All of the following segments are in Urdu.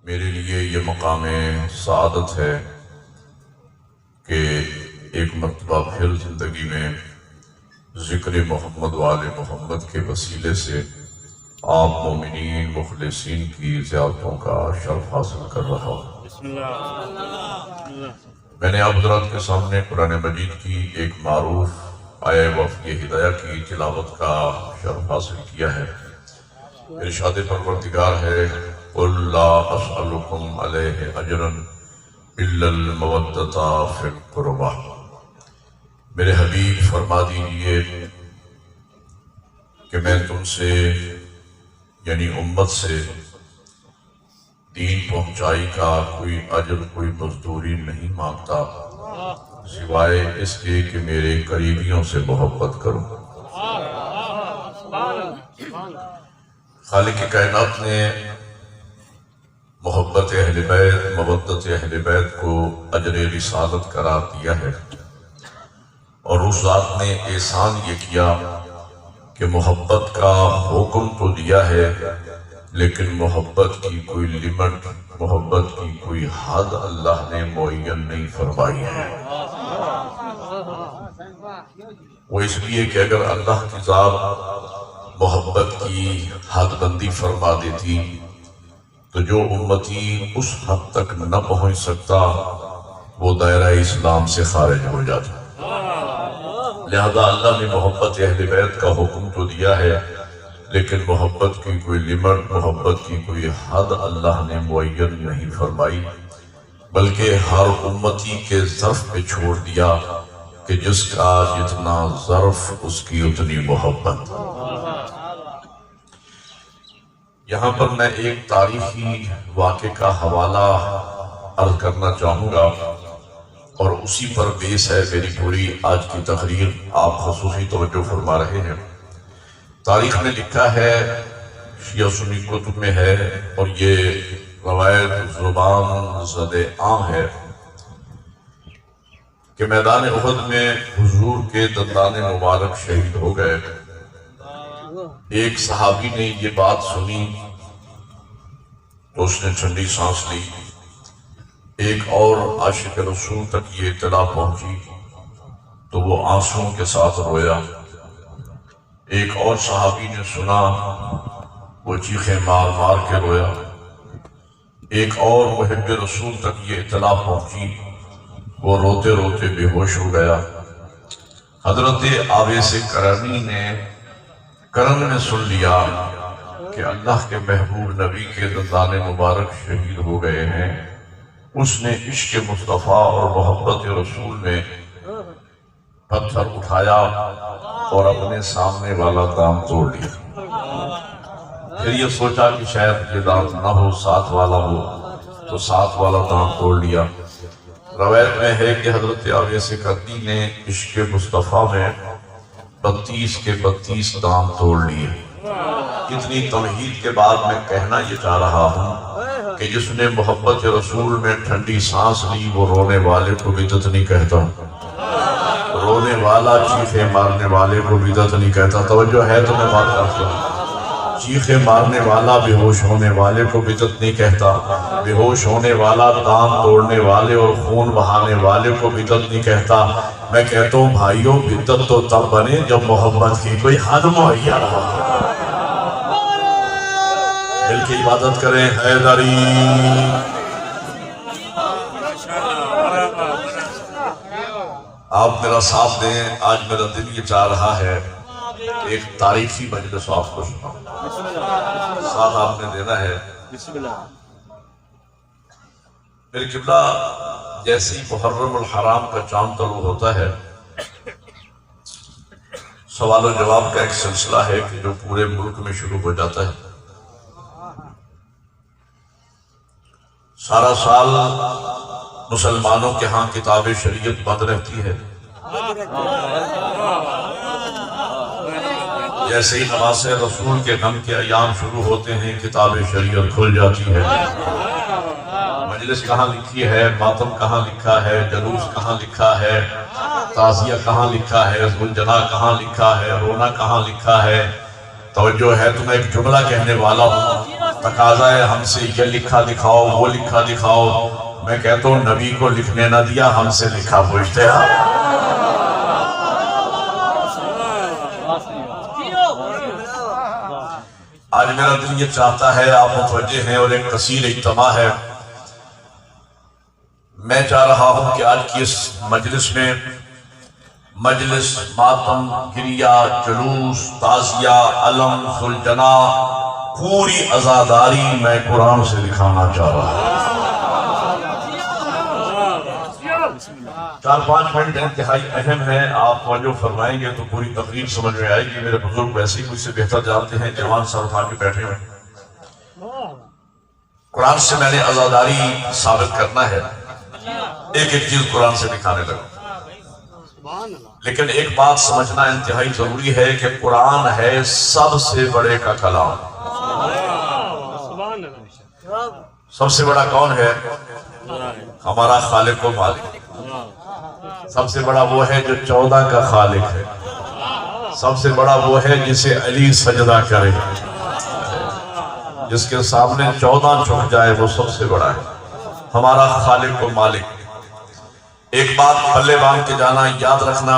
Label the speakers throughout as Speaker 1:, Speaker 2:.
Speaker 1: میرے لیے یہ مقام سعادت ہے کہ ایک مرتبہ پھر زندگی میں ذکر محمد و آل محمد کے وسیلے سے آپ مومنین مخلصین کی زیارتوں کا شرف حاصل کر رہا ہوں۔ میں نے آپ حضرات کے سامنے قرآن مجید کی ایک معروف آیہ وفی ہدایہ کی تلاوت کا شرف حاصل کیا ہے۔ ارشاد پروردگار ہے قُلْ لَا أَسْأَلُكُمْ عَلَيْهِ أَجْرًا إِلَّا الْمَوَدَّةَ فِي الْقُرْبَى۔ میرے حبیب فرما دیجئے کہ میں تم سے یعنی امت سے دین پہنچائی کا کوئی اجر کوئی مزدوری نہیں مانگتا سوائے اس کے کہ میرے قریبیوں سے محبت کروں۔ خالق کائنات نے محبت اہل بیت مودت اہل بیت کو اجر رسالت قرار دیا ہے، اور اس ذات نے احسان یہ کیا کہ محبت کا حکم تو دیا ہے لیکن محبت کی کوئی لمٹ محبت کی کوئی حد اللہ نے معین نہیں فرمائی ہے۔ وہ اس لیے کہ اگر اللہ کی ذات محبت کی حد بندی فرما دیتی تو جو امتی اس حد تک نہ پہنچ سکتا وہ دائرہ اسلام سے خارج ہو جاتا۔ لہذا اللہ نے محبت اہل بیت کا حکم تو دیا ہے لیکن محبت کی کوئی لمٹ محبت کی کوئی حد اللہ نے معین نہیں فرمائی، بلکہ ہر امتی کے ظرف پہ چھوڑ دیا کہ جس کا جتنا ظرف اس کی اتنی محبت۔ یہاں پر میں ایک تاریخی واقعے کا حوالہ عرض کرنا چاہوں گا اور اسی پر بیس ہے میری پوری آج کی تقریر، آپ خصوصی توجہ فرما رہے ہیں۔ تاریخ میں لکھا ہے، شیعہ سنی کتب میں ہے، اور یہ روایت زبان زد عام ہے کہ میدان احد میں حضور کے دندان مبارک شہید ہو گئے۔ ایک صحابی نے یہ بات سنی تو اس نے ٹھنڈی سانس لی۔ ایک اور عاشق رسول تک یہ اطلاع پہنچی تو وہ آنسوؤں کے ساتھ رویا۔ ایک اور صحابی نے سنا، وہ چیخیں مار مار کے رویا۔ ایک اور محب رسول تک یہ اطلاع پہنچی، وہ روتے روتے بے ہوش ہو گیا۔ حضرت آویس کرنی نے کرن میں سن لیا کہ اللہ کے محبوب نبی کے دندان مبارک شہید ہو گئے ہیں۔ اس نے عشق مصطفیٰ اور محبت رسول میں پتھر اٹھایا اور اپنے سامنے والا دام توڑ لیا۔ پھر یہ سوچا کہ شاید یہ دام نہ ہو، ساتھ والا ہو، تو ساتھ والا دام توڑ لیا۔ روایت میں ہے کہ حضرت آویس کرنی نے عشق مصطفیٰ میں 32 کے 32 دام توڑ لیے۔ اتنی تمہید کے بعد میں کہنا یہ چاہ رہا ہوں کہ جس نے محبت رسول میں ٹھنڈی سانس لی وہ رونے والے کو بدعت نہیں کہتا، رونے والا چیخیں مارنے والے کو بدعت نہیں کہتا۔ توجہ ہے تو میں بات کرتا ہوں، چیخیں مارنے والا بے ہوش ہونے والے کو بدعت نہیں کہتا، بے ہوش ہونے والا دام توڑنے والے اور خون بہانے والے کو بدعت نہیں کہتا۔ میں کہتا ہوں بھائیوں، بدعت تو تب بنے جب محبت کی کوئی حد مہیا ہو۔ مل کے عبادت کریں حیدری۔ آپ میرا ساتھ دیں، آج میرا دل یہ چاہ رہا ہے ایک تاریخی مجلس آپ کو سناؤں، ساتھ آپ نے دینا ہے۔ میرے قبلہ جیسے ہی محرم الحرام کا چاند طلوع ہوتا ہے، سوال و جواب کا ایک سلسلہ ہے کہ جو پورے ملک میں شروع ہو جاتا ہے۔ سارا سال مسلمانوں کے ہاں کتاب شریعت بند رہتی ہے، جیسے ہی نماز رسول کے غم کے ایام شروع ہوتے ہیں کتاب شریعت کھل جاتی ہے۔ مجلس کہاں لکھی ہے، ماتم کہاں لکھا ہے، جلوس کہاں لکھا ہے، تعزیہ کہاں لکھا ہے، زلجنا کہاں لکھا ہے، رونا کہاں لکھا ہے۔ توجہ ہے تو میں ایک جملہ کہنے والا ہوں تقاضا ہے ہم سے یہ لکھا دکھاؤ وہ لکھا دکھاؤ. میں کہتا ہوں نبی کو لکھنے نہ دیا، ہم سے لکھا پوچھتے ہیں. آج میرا دل یہ چاہتا ہے، آپ متوجہ ہیں اور ایک کثیر اجتماع ہے، میں چاہ رہا ہوں کہ آج کی اس مجلس میں مجلس ماتم، گریہ، جلوس، تعزیہ، علم، سلجنا، پوری عزاداری میں قرآن سے دکھانا چاہ رہا ہوں. 4-5 منٹ انتہائی اہم ہیں، آپ توجہ فرمائیں گے تو پوری تقریر سمجھ میں آئے گی. میرے بزرگ ویسے ہی مجھ سے بہتر جانتے ہیں، جوان سر اٹھا کے بیٹھے ہوئے. قرآن سے میں نے عزاداری ثابت کرنا ہے، ایک ایک چیز قرآن سے دکھانے لگا. لیکن ایک بات سمجھنا انتہائی ضروری ہے کہ قرآن ہے سب سے بڑے کا کلام. سب سے بڑا کون ہے؟ ہمارا خالق و مالک. سب سے بڑا وہ ہے جو 14 کا خالق ہے. سب سے بڑا وہ ہے جسے علی سجدہ کرے، جس کے سامنے 14 جھک جائے، وہ سب سے بڑا ہے ہمارا خالق و مالک. ایک بات پلے باندھ کے جانا، یاد رکھنا،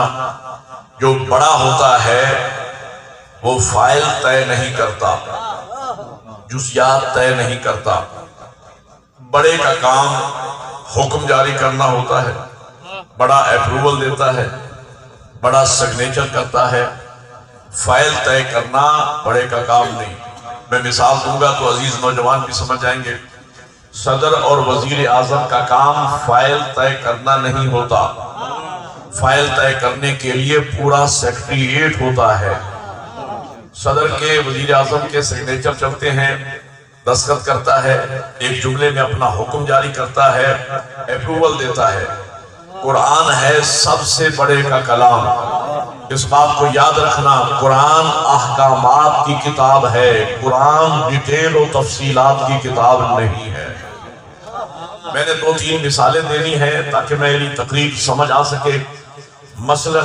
Speaker 1: جو بڑا ہوتا ہے وہ فائل طے نہیں کرتا، جزیات طے نہیں کرتا. بڑے کا کام حکم جاری کرنا ہوتا ہے، بڑا اپروول دیتا ہے، بڑا سگنیچر کرتا ہے. فائل طے کرنا بڑے کا کام نہیں. میں مثال دوں گا تو عزیز نوجوان بھی سمجھ جائیں گے. صدر اور وزیر اعظم کا کام فائل طے کرنا نہیں ہوتا. فائل طے کرنے کے لیے پورا سیکریٹریٹ ہوتا ہے. صدر کے، وزیر اعظم کے سگنیچر چلتے ہیں، دستخط کرتا ہے، ایک جملے میں اپنا حکم جاری کرتا ہے، اپروول دیتا ہے. قرآن ہے سب سے بڑے کا کلام. اس بات کو یاد رکھنا، قرآن احکامات کی کتاب ہے، قرآن ڈیٹیل و تفصیلات کی کتاب نہیں ہے. میں نے 2-3 مثالیں دینی ہیں تاکہ میری تقریر سمجھ آ سکے. مثلا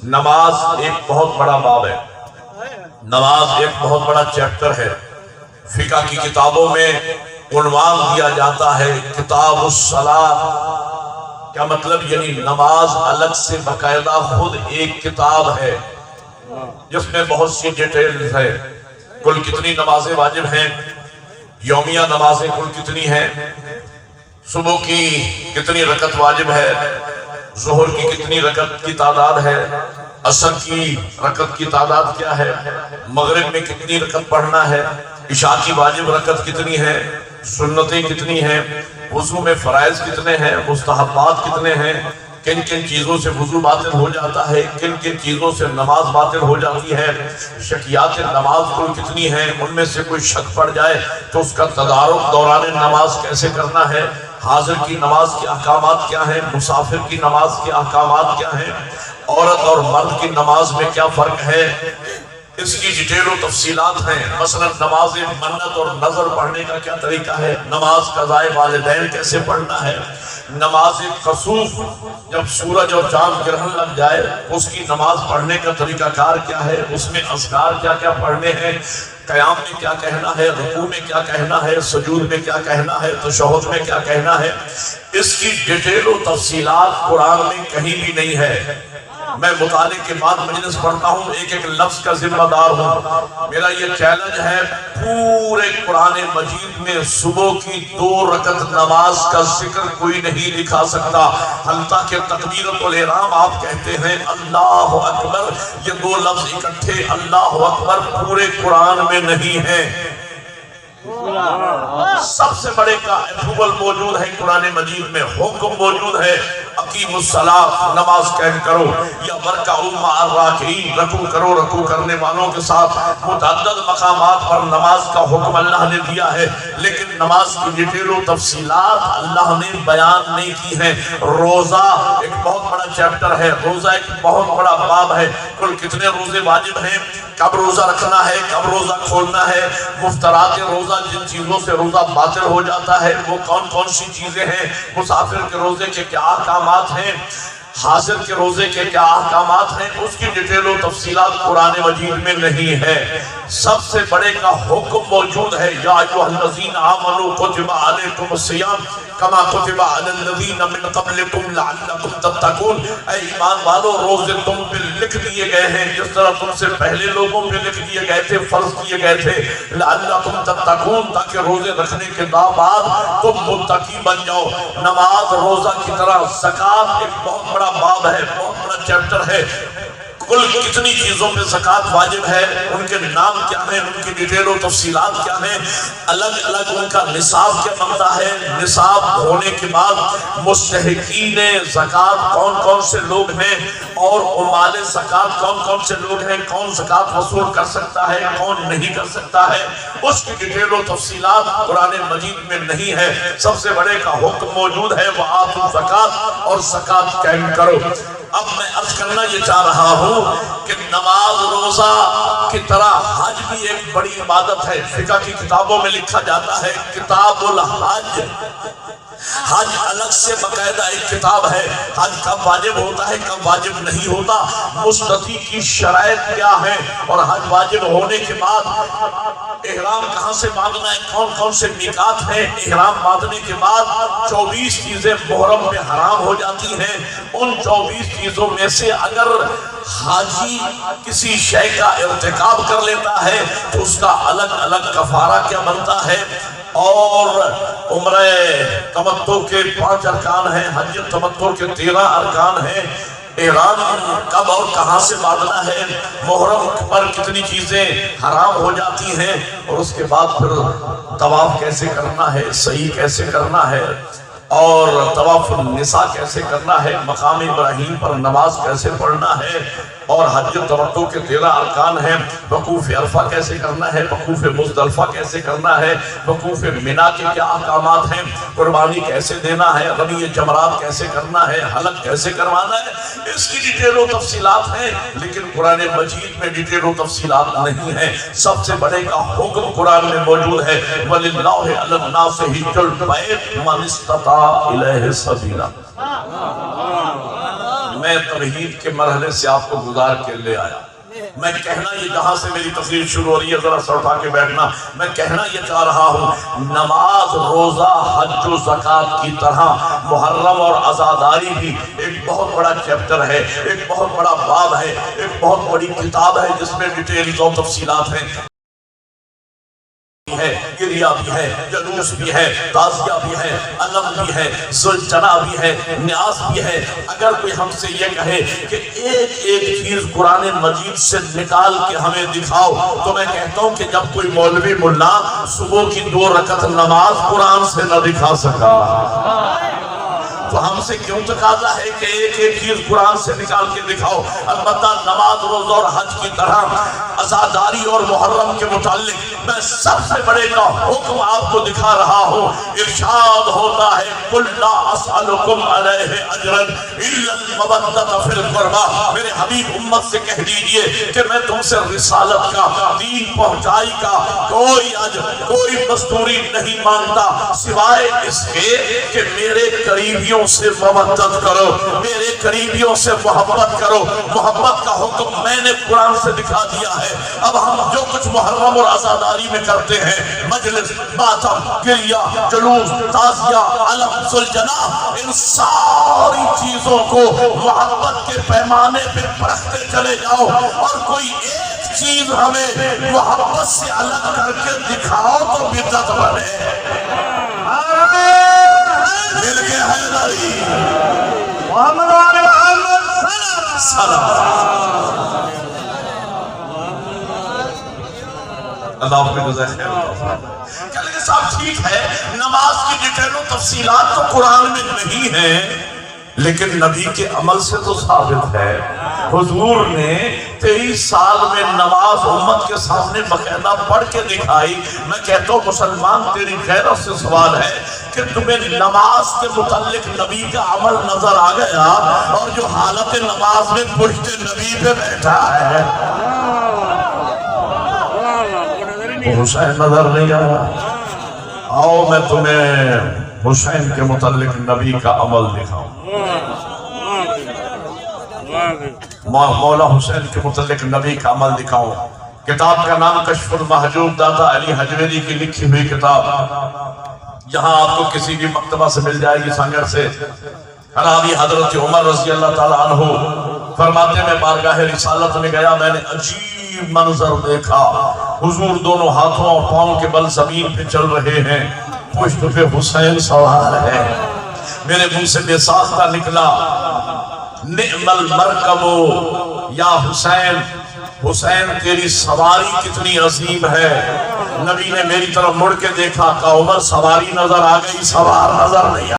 Speaker 1: نماز ایک بہت بڑا باب ہے، نماز ایک بہت بڑا چیپٹر ہے. فقہ کی کتابوں میں عنوان دیا جاتا ہے کتاب الصلاۃ. کیا مطلب؟ یعنی نماز الگ سے باقاعدہ خود ایک کتاب ہے جس میں بہت سی ڈیٹیلز ہے. کل کتنی نمازیں واجب ہیں، یومیہ نمازیں کل کتنی ہیں، صبح کی کتنی رکعت واجب ہے، ظہر کی کتنی رکعت کی تعداد ہے، عصر کی رکعت کی تعداد کیا ہے، مغرب میں کتنی رکعت پڑھنا ہے، عشاء کی واجب رکعت کتنی ہے، سنتیں کتنی ہیں، وضو میں فرائض کتنے ہیں، مستحبات کتنے ہیں، کن کن چیزوں سے وضو باطل ہو جاتا ہے، کن کن چیزوں سے نماز باطل ہو جاتی ہے، شکیات نماز کل کتنی ہیں، ان میں سے کوئی شک پڑ جائے تو اس کا تدارک دوران نماز کیسے کرنا ہے، حاضر کی نماز کے احکامات کیا ہیں، مسافر کی نماز کے احکامات کیا ہیں، عورت اور مرد کی نماز میں کیا فرق ہے، اس کی ڈیٹیل و تفصیلات ہیں. مثلا نماز منت اور نظر پڑھنے کا کیا طریقہ ہے، نماز قضاء والدین کیسے پڑھنا ہے، نماز خسوف جب سورج اور چاند گرہن لگ جائے اس کی نماز پڑھنے کا طریقہ کار کیا ہے، اس میں اذکار کیا کیا پڑھنے ہیں، قیام میں کیا کہنا ہے، رکوع میں کیا کہنا ہے، سجود میں کیا کہنا ہے، تشہد میں کیا کہنا ہے. اس کی ڈیٹیل و تفصیلات قرآن میں کہیں بھی نہیں ہے. میں مطالعے کے بعد مجلس پڑھتا ہوں، ایک ایک لفظ کا ذمہ دار ہوں. میرا یہ چیلنج ہے، پورے قرآن مجید میں صبح کی 2 رکعت نماز کا ذکر کوئی نہیں لکھا سکتا. حتیٰ کہ تکبیرۃ الاحرام آپ کہتے ہیں اللہ اکبر، یہ 2 لفظ اکٹھے اللہ اکبر پورے قرآن میں نہیں ہیں. سب سے بڑے کا اپروول موجود ہے قرآن مجید میں، حکم موجود ہے اقیم الصلاۃ، نماز قائم کرو، یا ورکعوا مع الراکعین، رکوع کرو رکوع کرنے والوں کے ساتھ. متعدد مقامات پر نماز کا حکم اللہ نے دیا ہے، لیکن نماز کی ڈیٹیل و تفصیلات اللہ نے بیان نہیں کی ہیں. روزہ ایک بہت بڑا چیپٹر ہے، روزہ ایک بہت بڑا باب ہے. کل کتنے روزے واجب ہیں، کب روزہ رکھنا ہے، کب روزہ کھولنا ہے، مفترات روزہ جن چیزوں سے روزہ باطل ہو جاتا ہے وہ کون کون سی چیزیں ہیں، مسافر کے روزے کے کیا احکامات ہیں. حاضر کے روزے کے کیا احکامات ہیں اس کی ڈیٹیل و تفصیلات قرآن مجید میں نہیں ہے. سب سے بڑے کا حکم موجود ہے یا ایھا الذین آمنوا کتب علیکم الصیام کما کتب علی الذین من قبلکم لعلکم تتقون. اے ایمان والو روزے تم پہ لکھ دیے گئے ہیں جس طرح تم سے پہلے لوگوں پہ لکھ دیے گئے تھے، فرض کیے گئے تھے. لعلکم تتقون تاکہ روزے رکھنے کے بعد تم متقی بن جاؤ. نماز روزہ کی طرح زکوٰۃ ایک بہت بڑا باب ہے، بہت بڑا چیپٹر ہے. کل کتنی چیزوں پہ زکوٰۃ واجب ہے، ان کے نام کیا ہیں، ان کی ڈیٹیل و تفصیلات کیا ہیں، الگ الگ ان کا نصاب کیا بنتا ہے. نصاب ہونے کے بعد مستحقین زکوٰۃ کون کون سے لوگ ہیں اور مال زکوٰۃ کون کون سے لوگ ہیں، کون زکوٰۃ وصول کر سکتا ہے، کون نہیں کر سکتا ہے، اس کی ڈیٹیل و تفصیلات قرآن مجید میں نہیں ہے. سب سے بڑے کا حکم موجود ہے وآتوا الزکاۃ، اور زکوٰۃ قائم کرو. اب میں عرض کرنا یہ چاہ رہا ہوں کہ نماز روزہ کی طرح حج بھی ایک بڑی عبادت ہے. فقہ کی کتابوں میں لکھا جاتا ہے کتاب الحج. حج الگ سے باقاعدہ ایک کتاب ہے. حج کب واجب ہوتا ہے، کب واجب نہیں ہوتا، مستطیع کی شرائط کیا ہے، اور حج واجب ہونے کے بعد احرام کہاں سے باندھنا ہے، کون کون سے میقات ہیں. احرام باندھنے کے بعد 24 چیزیں محرم میں حرام ہو جاتی ہیں. ان 24 چیزوں میں سے اگر حاجی کسی شے کا ارتکاب کر لیتا ہے تو اس کا الگ الگ کفارہ کیا بنتا ہے. اور عمرہ تمتع کے 5 ارکان ہیں، حج تمتع کے 13 ارکان ہیں. احرام کب اور کہاں سے باندھنا ہے، محرم پر کتنی چیزیں حرام ہو جاتی ہیں، اور اس کے بعد پھر طواف کیسے کرنا ہے، سعی کیسے کرنا ہے، اور طواف النساء کیسے کرنا ہے، مقام ابراہیم پر نماز کیسے پڑھنا ہے، اور حج تمتع کے 13 ارکان ہیں. وقوف عرفہ کیسے کرنا ہے، وقوف مزدلفہ کیسے کرنا ہے، وقوف منی کے کیا احکامات ہیں، قربانی کیسے دینا ہے، رمی جمرات کیسے کرنا ہے، حلق کیسے کروانا ہے. اس کی ڈیٹیل و تفصیلات ہیں لیکن قرآن مجید میں ڈیٹیل و تفصیلات نہیں ہیں. سب سے بڑے کا حکم قرآن میں موجود ہے وَلِلَّهِ عَلَى النَّاسِ حِجُّ الْبَيْتِ مَنِ اسْتَطَاعَ إِلَيْهِ سَبِيلًا. میں توحید کے مرحلے سے آپ کو گزار کے لے آیا. میں کہنا یہ جہاں سے میری تقریر شروع ہو رہی ہے ذرا سر اٹھا کے بیٹھنا. میں کہنا یہ چاہ رہا ہوں نماز روزہ حج و زکوٰۃ کی طرح محرم اور عزاداری بھی ایک بہت بڑا چیپٹر ہے، ایک بہت بڑا باب ہے، ایک بہت بڑی کتاب ہے جس میں ڈیٹیلز اور تفصیلات ہیں. ہے گریہ بھی ہے، جلوس بھی ہے، تعزیہ بھی ہے، علم بھی ہے، زلجنا بھی ہے، نیاز بھی ہے. اگر کوئی ہم سے یہ کہے کہ ایک ایک چیز قرآن مجید سے نکال کے ہمیں دکھاؤ تو میں کہتا ہوں کہ جب کوئی مولوی ملا صبح کی 2 رکعت نماز قرآن سے نہ دکھا سکا تو ہم سے کیوں تقاضا ہے کہ ایک ایک چیز قرآن سے نکال کے دکھاؤ. البتہ نماز روزہ اور حج کی طرح عزاداری اور محرم کے متعلق میں سب سے بڑے کا حکم آپ کو دکھا رہا ہوں. ارشاد ہوتا ہے قُلْ لَا أَسْأَلُكُمْ عَلَيْهِ أَجْرًا إِلَّا الْمَوَدَّةَ فِي الْقُرْبَى. میرے حبیب امت سے کہہ دیجئے کہ میں تم سے رسالت کا، دین پہنچائی کا کوئی اجر، کوئی مزدوری نہیں مانگتا سوائے اس کے کہ میرے قریبیوں سے مودت کرو، میرے قریبیوں سے محبت کرو. محبت کا حکم میں نے قرآن سے دکھا دیا ہے. اب ہم جو کچھ محرم اور عزاداری میں کرتے ہیں، مجلس، ماتم، گریہ، جلوس، تعزیہ، علم، سلجنا، ان ساری چیزوں کو محبت کے پیمانے پہ پرکھتے چلے جاؤ اور کوئی ایک چیز ہمیں محبت سے الگ کر کے دکھاؤ تو بدعت بنے. مل کے حیدری محمد سلام. اللہ آپ کو جزائے خیر. کہنے کہ صاحب ٹھیک ہے نماز کی ڈیٹیل و تفصیلات تو قرآن میں نہیں ہیں لیکن نبی کے عمل سے تو ثابت ہے. حضور نے 23 سال میں نماز امت کے سامنے باقاعدہ پڑھ کے دکھائی. میں کہتا ہوں مسلمان تیری غیرت سے سوال ہے کہ تمہیں نماز کے متعلق نبی کا عمل نظر آ گیا اور جو حالت نماز میں پشت نبی پہ بیٹھا ہے حسین نظر نہیں آیا. آؤ میں تمہیں حسین کے متعلق نبی کا عمل دکھاؤں. مولا حسین کے متعلق نبی کا عمل دکھاؤں۔ کتاب کا نام کشف المحجوب، داتا علی حجویری کی لکھی ہوئی کتاب، یہاں آپ کو کسی بھی مکتبہ سے مل جائے گی سنگر سے۔ راوی حضرت عمر رضی اللہ تعالیٰ عنہ فرماتے میں بارگاہ رسالت میں گیا، میں نے عجیب منظر دیکھا، حضور دونوں ہاتھوں اور پاؤں کے بل زمین پہ چل رہے ہیں، پشت پہ حسین سوار ہے۔ میرے منہ سے بے ساختہ نکلا، نعم المرکب یا حسین، حسین تیری سواری کتنی عظیم ہے۔ نبی نے میری طرف مڑ کے دیکھا، کہا عمر سواری نظر آ گئی، سوار نظر نہیں آ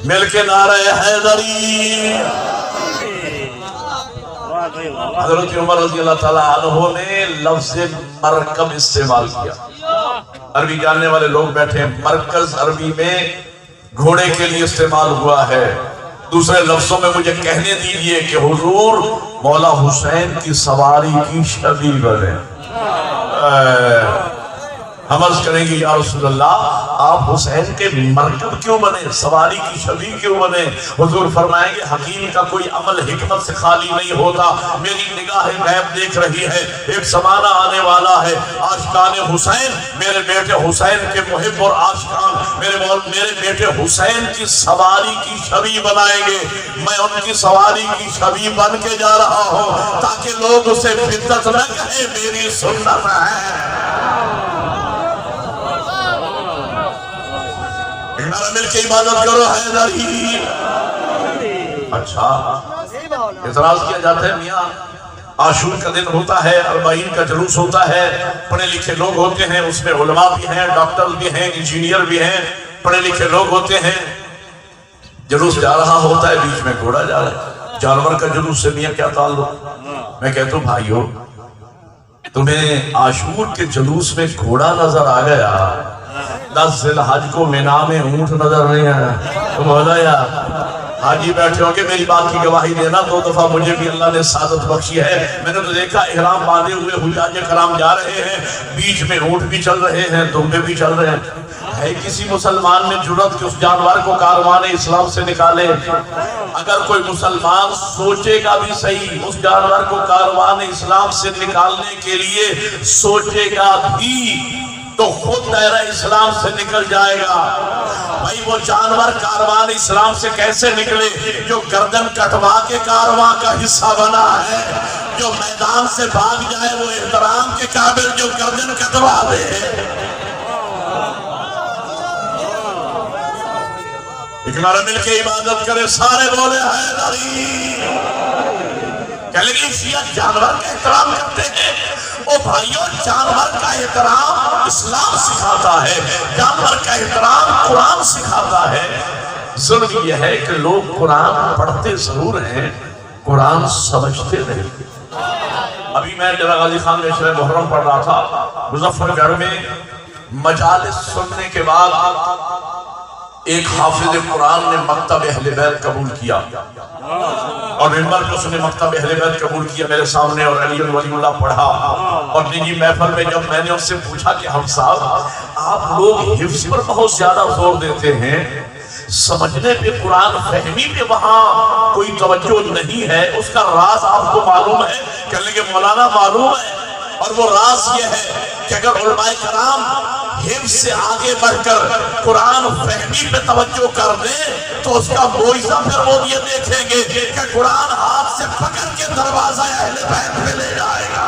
Speaker 1: مل کے نعرہ حیدری۔ حضرت عمر رضی اللہ تعالیٰ عنہ نے لفظ مرکب استعمال کیا۔ عربی جاننے والے لوگ بیٹھے ہیں، مرکز عربی میں گھوڑے کے لیے استعمال ہوا ہے۔ دوسرے لفظوں میں مجھے کہنے دیجئے کہ حضور مولا حسین کی سواری کی شبیہ بنے۔ ہم عرض کریں گے یا رسول اللہ آپ حسین کے مرکب کیوں بنے، سواری کی شبیہ کیوں بنے؟ حضور فرمائیں گے حکیم کا کوئی عمل حکمت سے خالی نہیں ہوتا۔ میری نگاہ غیب دیکھ رہی ہے، ایک زمانہ آنے والا ہے، عاشقان حسین میرے بیٹے حسین کے محب اور عاشقان میرے بیٹے حسین کی سواری کی شبیہ بنائیں گے۔ میں ان کی سواری کی شبیہ بن کے جا رہا ہوں تاکہ لوگ اسے بدعت نہ کہیں، میری سنت ہے۔ مل کے عبادت کرو حیدری۔ اچھا اعتراض کیا جاتا ہے میاں عاشور کا دن ہوتا ہے، 40 کا جلوس ہوتا ہے، پڑھے لکھے لوگ ہوتے ہیں، اس میں علماء بھی ہیں، ڈاکٹر بھی ہیں، انجینئر بھی ہیں، پڑھے لکھے لوگ ہوتے ہیں۔ جلوس جا رہا ہوتا ہے، بیچ میں گھوڑا جا رہا ہے، جانور کا جلوس سے میاں کیا تعلق؟ میں کہتا ہوں بھائیو تمہیں عاشور کے جلوس میں گھوڑا نظر آ گیا، 10 ذی الحج کو مینا میں اونٹ نظر نہیں آیا، تو بولا یار حاجی بیٹھے ہوں گے میری بات کی گواہی دینا، 2 دفعہ مجھے بھی اللہ نے سعادت بخشی ہے۔ میں نے تو دیکھا احرام باندھے ہوئے حجاج کرام جا رہے ہیں، بیچ میں اونٹ بھی چل رہے ہیں، دمبے بھی چل رہے ہیں۔ ہے کسی مسلمان میں جرأت کہ اس جانور کو کاروان اسلام سے نکالے؟ اگر کوئی مسلمان سوچے گا بھی صحیح، اس جانور کو کاروان اسلام سے نکالنے کے لیے سوچے گا بھی تو خود دائرہ اسلام سے نکل جائے گا۔ بھائی وہ جانور کاروان اسلام سے کیسے نکلے؟ جو گردن کٹوا کے کاروان کا حصہ بنا ہے، جو میدان سے بھاگ جائے وہ احترام کے قابل جو گردن کٹوا دے۔ ایک نعرہ مل کے عبادت کرے، سارے بولے حیدری۔ کہہ لگے شیعہ جانور کا احترام کرتے ہیں۔ او بھائیوں جانور کا احترام اسلام سکھاتا ہے، جانور کا احترام قرآن سکھاتا ہے۔ ظلم یہ ہے کہ لوگ قرآن پڑھتے ضرور ہیں، قرآن سمجھتے نہیں۔ ابھی میں ڈیرہ غازی خان میں شرح محرم پڑھ رہا تھا، مظفر گڑھ میں مجالس سننے کے بعد ایک حافظ قرآن نے مکتب اہل بیت قبول کیا، اور ممبر پہ اس نے مکتب اہل بیت قبول کیا میرے سامنے، اور علی ولی اللہ پڑھا۔ اور نجی محفل میں جب میں نے اس سے پوچھا کہ ہم صاحب آپ لوگ حفظ پر بہت زیادہ زور دیتے ہیں، سمجھنے پہ قرآن فہمی پہ وہاں کوئی توجہ نہیں ہے، اس کا راز آپ کو معلوم ہے؟ کہنے لگے مولانا معلوم ہے، اور وہ راز یہ ہے کہ اگر علماء کرام حفظ سے آگے بڑھ کر قرآن فہمی پہ توجہ کر دیں تو اس کا معجزہ پھر وہ یہ دیکھیں گے کہ قرآن ہاتھ سے پکڑ کے دروازہ اہل بیت پہ لے جائے گا۔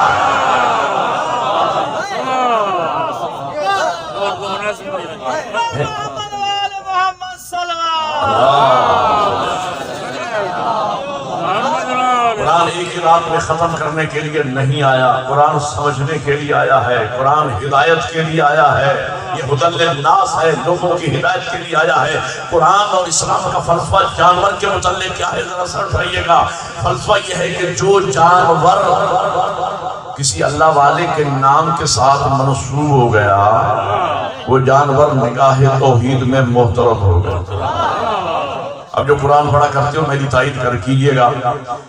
Speaker 1: قرآن ایک ہی رات میں ختم کرنے کے لیے نہیں آیا، قرآن سمجھنے کے لیے آیا ہے، قرآن ہدایت کے لیے آیا ہے، یہ ہدی للناس ہے، لوگوں کی ہدایت کے لیے آیا ہے۔ قرآن اور اسلام کا فلسفہ جانور کے متعلق کیا ہے ذرا سر اٹھائیے گا۔ فلسفہ یہ ہے کہ جو جانور کسی اللہ والے کے نام کے ساتھ منسوب ہو گیا وہ جانور نگاہ توحید میں محترم ہو گیا۔ اب جو قرآن پڑھا کرتے ہو میری تائید کر کیجئے گا.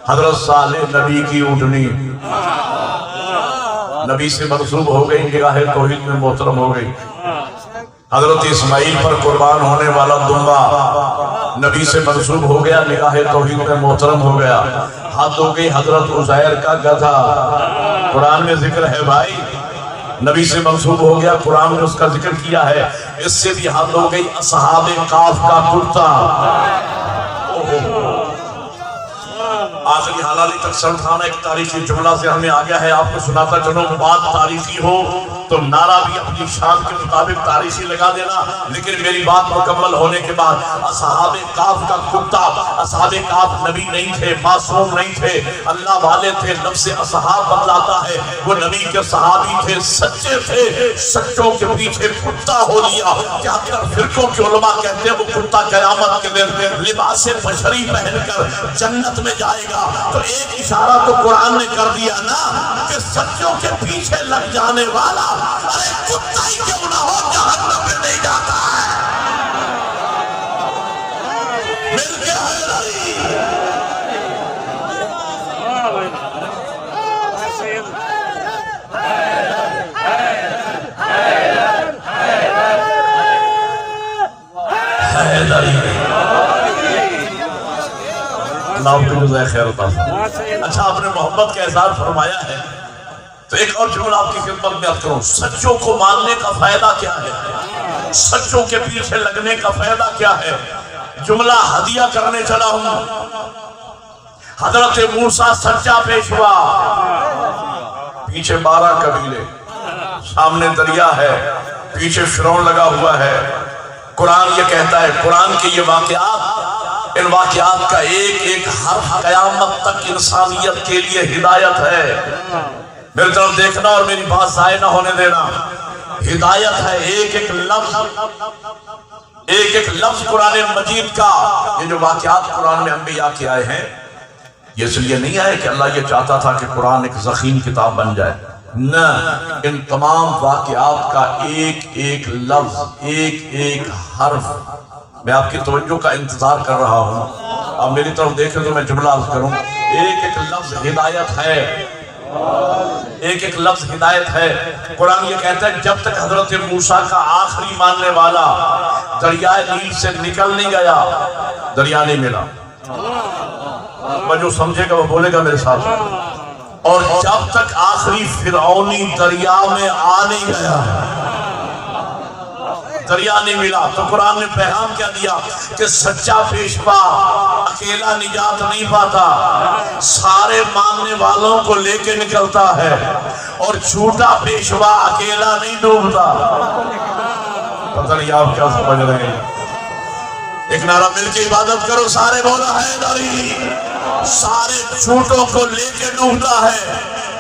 Speaker 1: حضرت صالح نبی کی اونٹنی نبی سے منسوب ہو گئی، نگاہ توحید میں محترم ہو گئی. حضرت اسماعیل پر قربان ہونے والا دمبا نبی سے منسوب ہو گیا، نگاہ توحید میں محترم ہو گیا. حد ہو گئی حضرت عزیر کا گدھا، قرآن میں ذکر ہے بھائی، نبی سے منسوب ہو گیا، قرآن نے اس کا ذکر کیا ہے. اس سے بھی حد ہو گئی اصحاب کاف کا کتا. آخری حلالی تک سلطانہ ایک تاریخی جملہ سے ہمیں آ گیا ہے، آپ کو سناتا چلوں. بات تاریخی ہو تو نعرہ بھی اپنی شان کے مطابق تاریخی لگا دینا، لیکن میری بات مکمل ہونے کے بعد اصحاب کاف کا کتا. اصحاب کاف نبی نہیں تھے، معصوم نہیں تھے، اللہ والے تھے. لفظ اصحاب بتلاتا ہے وہ نبی کے صحابی تھے، سچے تھے. سچوں کے پیچھے کتا ہو لیا. کیا فرقوں کے علماء کہتے ہیں وہ کتا قیامت کے دن لباس بشری پہن کر جنت میں جائے گا. تو ایک اشارہ تو قرآن نے کر دیا نا کہ سچوں کے پیچھے لگ جانے والا ارے کتا ہی کیوں نہ ہو جہنم میں نہیں جاتا ہے. مل کے حیدری اللہ آپ کو جزائے خیر عطا فرمائے. اچھا آپ نے محبت کا اظہار فرمایا ہے تو ایک اور جملہ آپ کی خدمت میں عرض کروں. سچوں کو ماننے کا فائدہ کیا ہے؟ سچوں کے پیچھے لگنے کا فائدہ کیا ہے؟ جملہ ہدیہ کرنے چلا ہوں. حضرت موسیٰ سچا پیشوا، پیچھے 12 قبیلے، سامنے دریا ہے، پیچھے فرعون لگا ہوا ہے. قرآن یہ کہتا ہے، قرآن کے یہ واقعات، ان واقعات کا ایک ایک حرف قیامت تک انسانیت کے لیے ہدایت ہے. میری طرف دیکھنا اور میری بات ضائع نہ ہونے دینا. ہدایت ہے ایک ایک لفظ، ایک ایک لفظ قرآن مجید کا. یہ جو واقعات قرآن میں انبیاء کے آئے ہیں یہ اس لیے نہیں آئے کہ اللہ یہ چاہتا تھا کہ قرآن ایک ضخیم کتاب بن جائے. نہ، ان تمام واقعات کا ایک ایک لفظ، ایک ایک حرف، میں آپ کی توجہ کا انتظار کر رہا ہوں. اب میری طرف دیکھیں تو میں جملہ عرض کروں. ایک ایک لفظ ہدایت ہے، ایک ایک لفظ ہدایت ہے. قرآن یہ کہتا ہے جب تک حضرت موسیٰ کا آخری ماننے والا دریائے نیل سے نکل نہیں گیا دریا نہیں ملا. میں جو سمجھے گا وہ بولے گا میرے ساتھ. اور جب تک آخری فرعونی دریا میں آ نہیں گیا دریا نہیں ملا. تو قرآن نے پیغام کیا دیا کہ سچا پیشوا اکیلا نجات نہیں پاتا، سارے ماننے والوں کو لے کے نکلتا ہے. اور جھوٹا پیشوا اکیلا نہیں ڈوبتا. پتہ نہیں آپ کیا سمجھ رہے ہیں. ایک نعرہ مل کے عبادت کرو سارے، بولا حیدری. سارے جھوٹوں کو لے کے ڈوبتا ہے.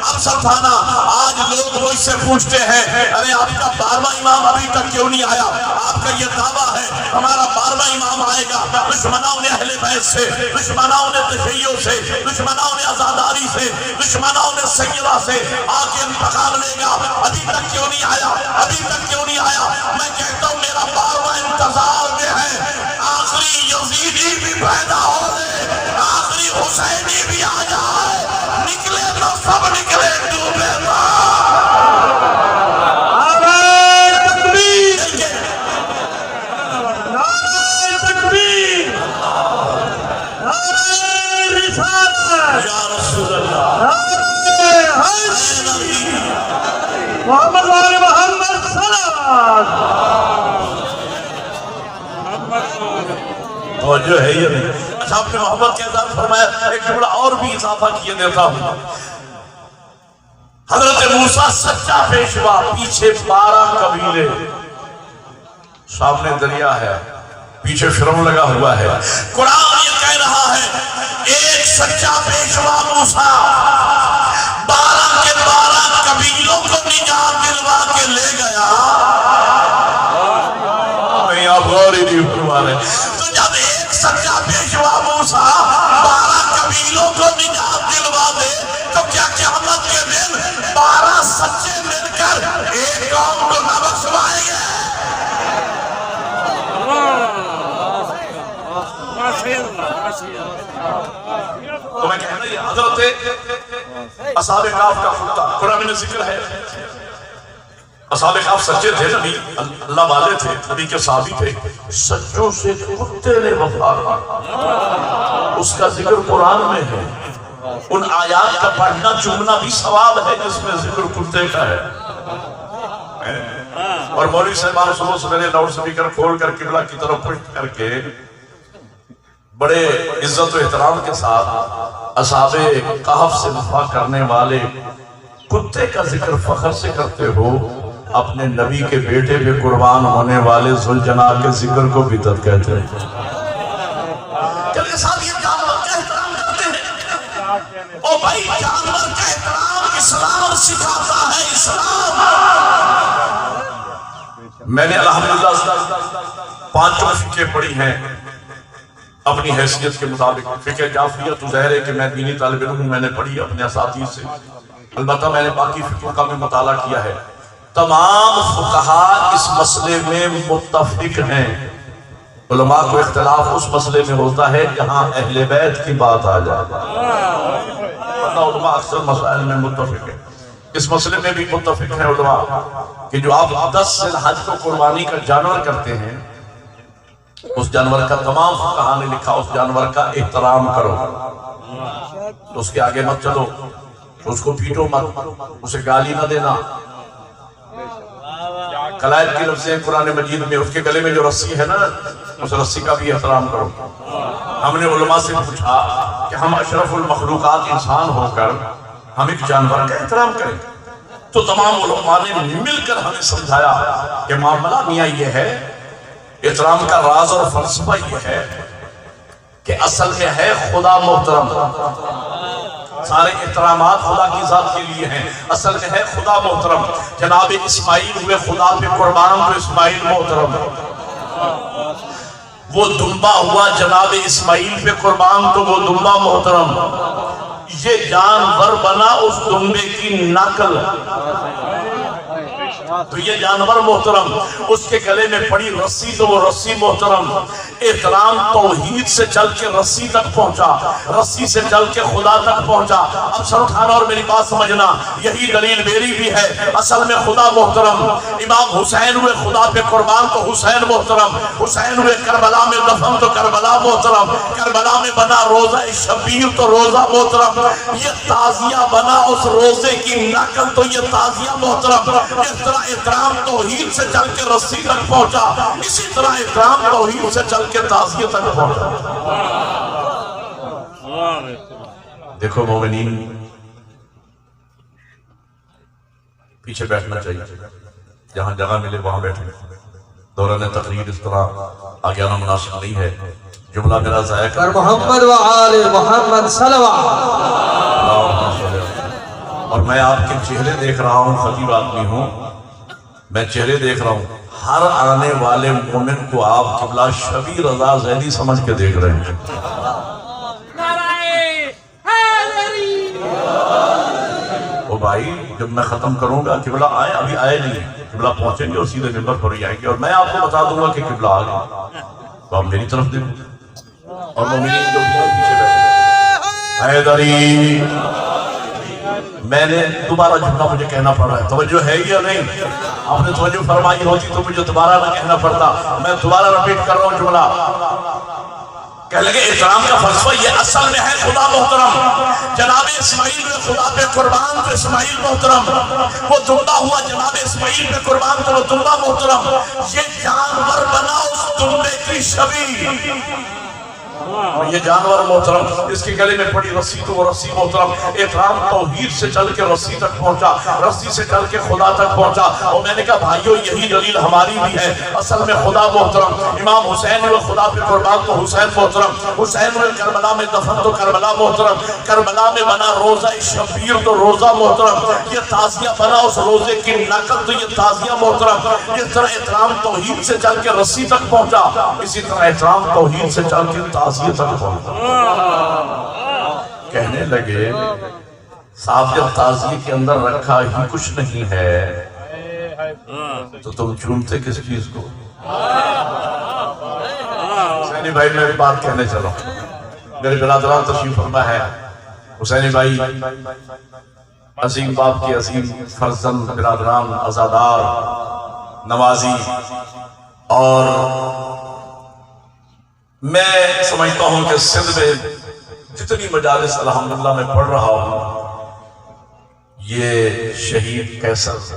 Speaker 1: اب سلطانہ آج لوگ وہ اس سے پوچھتے ہیں ارے آپ کا 12واں امام ابھی تک کیوں نہیں آیا؟ آپ کا یہ دعویٰ ہے ہمارا 12واں امام آئے گا. دشمنوں نے اہل بیت سے، دشمنوں نے تشیع سے، دشمنوں نے عزاداری سے، دشمنوں نے سیدہ سے آ کے انتقام لے گا. ابھی تک کیوں نہیں آیا؟ ابھی تک کیوں نہیں آیا؟ میں کہتا ہوں میرا 12واں انتظار میں ہے. آخری یزیدی بھی پیدا ہو رہے، آخری حسینی بھی آ جائے. نکلے تو سب نکلے ڈوبے گا. نعرہ تکبیر، نعرہ تکبیر، نعرہ رسالت، یا رسول اللہ، نعرہ حیدری، محمد وآل محمد صلوات. توجہ ہے یہ نہیں. اچھا آپ نے محبت کے اظہار فرمایا. ایک جملہ اور بھی اضافہ کیے دیتا ہوں. حضرت موسیٰ سچا پیشوا، پیچھے 12 قبیلے، سامنے دریا ہے، پیچھے فرعون لگا ہوا ہے. قرآن یہ کہہ رہا ہے ایک سچا پیشوا موسیٰ 12 کے 12 قبیلوں کو نجات دلوا کے لے گیا. نہیں آپ غور ہی نہیں فرما رہے. تو جب ایک سچا پیشوا موسیٰ 12 قبیلوں کو نجات دلوا دے تو کیا قیامت کے دن 12 سچے مل کر ایک قوم کو نہ بخشوائیں گے؟ تو میں کہنا یہ حضرت اصحاب کہف کا خطہ قرآن میں ذکر ہے. اصحاب کہف سچے تھے، نبی اللہ والے تھے، نبی کے صحابی تھے، سچوں سے کتے نے وفا کی. اس کا ذکر قرآن میں ہے. ان آیات کا پڑھنا چومنا بھی ثواب ہے جس میں ذکر کتے کا ہے. اور مولوی صاحبان صبح سویرے لاؤڈ سپیکر کھول کر قبلہ کی طرف پشت کر کے بڑے عزت و احترام کے ساتھ اصحاب کہف سے وفا کرنے والے کتے کا ذکر فخر سے کرتے ہو، اپنے نبی کے بیٹے پہ قربان ہونے والے ذوالجلال کے ذکر کو بدعت کہتے ہیں. چلے صاحب یہ جانور کا احترام کرتے ہیں. او بھائی جانور کا احترام اسلام سکھاتا ہے. اسلام میں نے الحمدللہ 5 فقہ پڑھی ہیں اپنی حیثیت کے مطابق. فقہ جعفریہ تو ظاہر ہے کہ میں دینی طالب علم ہوں، میں نے پڑھی اپنے اساتذہ سے. البتہ میں نے باقی فقہ کا بھی مطالعہ کیا ہے. تمام فقہا اس مسئلے میں متفق ہیں. علماء کو اختلاف اس مسئلے میں ہوتا ہے جہاں اہل بیت کی بات آ جائے. علماء اکثر مسائل میں متفق ہیں. اس مسئلے میں بھی متفق ہیں علماء کہ جو آپ 10 ذی الحج کو قربانی کا جانور کرتے ہیں، اس جانور کا تمام فقہا نے لکھا اس جانور کا احترام کرو. تو اس کے آگے مت چلو، اس کو پیٹو مت، اسے گالی نہ دینا. قلائد کی لفظیں قرآن مجید میں، اس کے گلے میں جو رسی ہے نا، اس رسی کا بھی احترام کرو. ہم نے علماء سے پوچھا کہ ہم اشرف المخلوقات انسان ہو کر ہم ایک جانور کا احترام کریں. تو تمام علماء نے مل کر ہمیں سمجھایا کہ معاملہ میاں یہ ہے، احترام کا راز اور فلسفہ یہ ہے کہ اصل میں ہے خدا محترم. سارے احترامات خدا کی ذات کے لیے ہیں. اصل میں ہے خدا محترم. جناب اسماعیل ہوئے خدا پہ قربان تو اسماعیل محترم. وہ دمبا ہوا جناب اسماعیل پہ قربان تو وہ دمبا محترم. یہ جانور بنا اس دمبے کی نقل تو یہ جانور محترم. اس کے گلے میں پڑی رسی تو وہ رسی محترم. احترام توحید سے چل کے رسی تک پہنچا، رسی سے چل کے خدا تک پہنچا. اب سر اٹھانا اور میری بات سمجھنا، یہی دلیل میری بھی ہے. اصل میں خدا محترم. امام حسین ہوئے خدا پہ قربان تو حسین محترم. حسین ہوئے کربلا میں دفن تو کربلا محترم. کربلا میں بنا روزہ شبیر تو روزہ محترم. یہ تعزیہ بنا اس روزے کی نقل تو یہ تعزیہ محترم. اس طرح احترام توحید سے چل کے رسی تک پہنچا، اسی طرح احترام توحید سے چل کے تعزیہ تک پہنچا. دیکھو مومنین، پیچھے بیٹھنا چاہیے، جہاں جگہ ملے وہاں بیٹھیں. دوران تقریر اس طرح آگے آنا مناسب نہیں ہے. جملہ میرا ضائع کر
Speaker 2: محمد و آل محمد صلوات.
Speaker 1: اور میں آپ کے چہرے دیکھ رہا ہوں، خطیب آدمی ہوں، میں چہرے دیکھ رہا ہوں. ہر آنے والے مومن کو آپ قبلہ شبیر رضا زیدی سمجھ کے دیکھ رہے ہیں. او بھائی، جب میں ختم کروں گا قبلہ آئے، ابھی آئے نہیں، قبلہ پہنچیں گے اور سیدھے ممبر پر ہی آئیں گے اور میں آپ کو بتا دوں گا کہ قبلہ آ گیا. تو آپ میری طرف دیکھیں اور مومنین جو پیچھے بیٹھے حیدری. میں نے دوبارہ جملہ مجھے کہنا پڑ رہا ہے، توجہ ہے یا نہیں؟ آپ نے توجہ فرمائی ہوتی تو مجھے دوبارہ نہ کہنا پڑتا. میں دوبارہ رپیٹ کر رہا ہوں جملہ. کہہ لگے احترام کا فلسفہ یہ اصل میں ہے خدا محترم. جناب اسماعیل میں خدا پہ قربان تو اسماعیل محترم. وہ دمبا ہوا جناب اسماعیل پہ قربان تو وہ دمبا محترم. یہ جانور بنا اس دمبے کی شبیہ. یہ جانور محترم. اس کے گلے میں پڑی رسی تو وہ رسی محترم. احترام توحید سے چل کے رسی تک پہنچا، رسی سے چل کے خدا تک پہنچا. اور میں نے کہا بھائیو یہی دلیل ہماری بھی ہے. اصل میں خدا محترم. امام حسین ہوئے خدا پہ قربان تو حسین محترم. حسین ہوئے کربلا میں دفن تو کربلا محترم. کربلا میں بنا روزہ شبیر تو روزہ محترم. یہ تعزیہ بنا اس روزے کی نقل تو یہ تعزیہ محترم. اس طرح احترام توحید سے چل کے رسی تک پہنچا، اسی طرح احترام توحید سے چل کے تعزیہ تک پہنچا. کہنے لگے صاحب جب تعزیہ کے اندر رکھا ہی کچھ نہیں ہے تو تم چومتے کس چیز کو؟ حسینی بھائی میں بھی بات کہنے چلا میرے برادران تشریف فرما ہے حسینی بھائی عظیم باپ کی عظیم فرزند برادران عزادار نوازی اور میں سمجھتا ہوں کہ سندھ میں جتنی مجالس الحمدللہ میں پڑھ رہا ہوں یہ شہید قیصر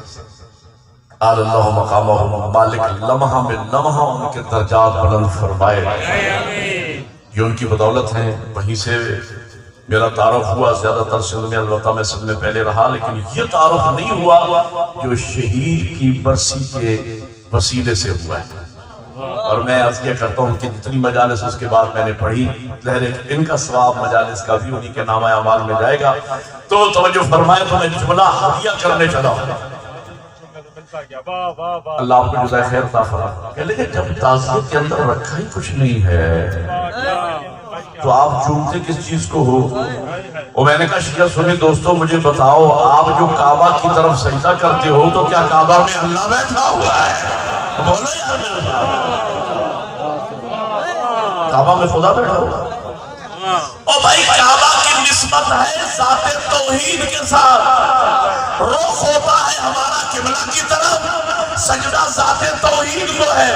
Speaker 1: آل اللہ مقامہ مالک لمحہ میں لمحہ ان کے درجات بلند فرمائے یہ ان کی بدولت ہیں وہیں سے میرا تعارف ہوا زیادہ تر سندھ میں البتہ میں سب میں پہلے رہا لیکن یہ تعارف نہیں ہوا جو شہید کی برسی کے وسیلے سے ہوا ہے اور میں عرض یہ کرتا ہوں کہ جتنی مجالس اس کے بعد میں نے پڑھی لہرے ان کا ثواب مجالس کا بھی انہی کے نامہ اعمال میں جائے گا تو توجہ فرمائے تو میں جملہ ہدیہ کرنے چلا ہوں اللہ آپ کو جزائے خیر عطا فرمائے کہ لیکن جب تعزیت کے اندر رکھا ہی کچھ نہیں ہے تو آپ چومتے کس چیز کو ہو اور میں نے کہا شیعہ سنی دوستو مجھے بتاؤ آپ جو کعبہ کی طرف سجدہ کرتے ہو تو کیا کعبہ میں اللہ بیٹھا ہوا ہے بولو یار میرے کعبہ میں خدا بیٹھا ہوا او بھائی کعبہ کی نسبت ہے ذات توحید کے ساتھ رخ ہوتا ہے ہمارا قبلہ کی طرف سجدہ ذات توحید کو ہے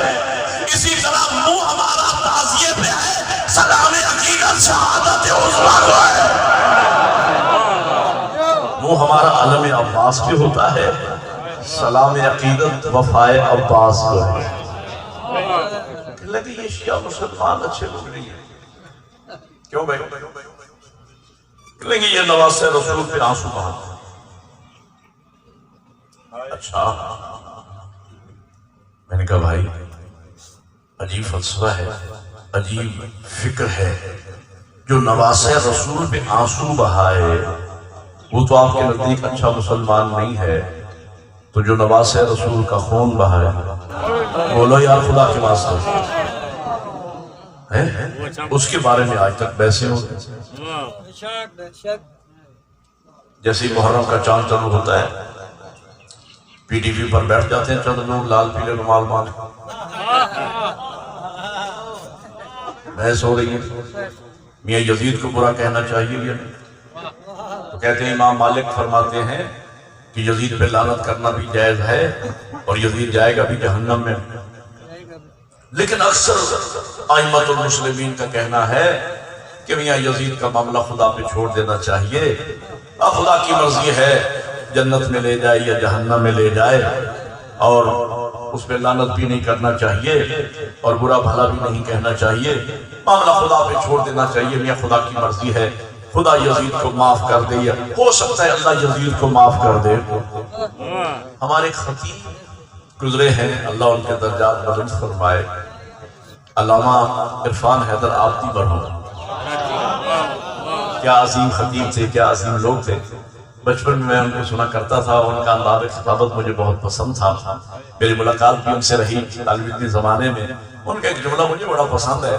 Speaker 1: اسی طرح منہ ہمارا تعزیے پہ ہے سلام عقیدت شہادت عظمیٰ کو ہے منہ ہمارا علم عباس پہ ہوتا ہے سلام عقیدت وفائے عباس کو ہے لگے یہ شیعہ مسلمان اچھے لوگ نہیں ہیں کیوں بھائی لگے یہ نواز رسول پہ آنسو بہاتے اچھا میں نے کہا بھائی عجیب فلسفہ ہے عجیب فکر ہے جو نواز رسول پہ آنسو بہائے وہ تو آپ کے نزدیک اچھا مسلمان نہیں ہے تو جو نواز رسول کا خون بہائے بولو یار خدا کے واسطے اس کے بارے میں آج تک بحثیں ہوتے جیسے محرم کا چاند چلو ہوتا ہے پی ٹی وی پر بیٹھ جاتے ہیں چند لوگ لال پیلے رومال باندھ بحث ہو رہی ہے میاں یزید کو برا کہنا چاہیے یا نہیں تو کہتے ہیں امام مالک فرماتے ہیں کہ یزید پہ لعنت کرنا بھی جائز ہے اور یزید جائے گا بھی جہنم میں لیکن اکثر ائمۃ المسلمین کا کہنا ہے کہ میاں یزید کا معاملہ خدا پہ چھوڑ دینا چاہیے اب خدا کی مرضی ہے جنت میں لے جائے یا جہنم میں لے جائے اور اس پہ لعنت بھی نہیں کرنا چاہیے اور برا بھلا بھی نہیں کہنا چاہیے معاملہ خدا پہ چھوڑ دینا چاہیے میاں خدا کی مرضی ہے خدا یزید کو معاف کر دے یا ہو سکتا ہے اللہ یزید کو معاف کر دے ہمارے خطیب گزرے ہیں اللہ ان کے درجات بلند فرمائے علامہ عرفان حیدر آبادی مرحوم کیا عظیم خطیب تھے کیا عظیم لوگ تھے بچپن میں ان کو سنا کرتا تھا ان کا انداز خطابت مجھے بہت پسند تھا میری ملاقات بھی ان سے رہی طالب علمی زمانے میں ان کا ایک جملہ مجھے بڑا پسند ہے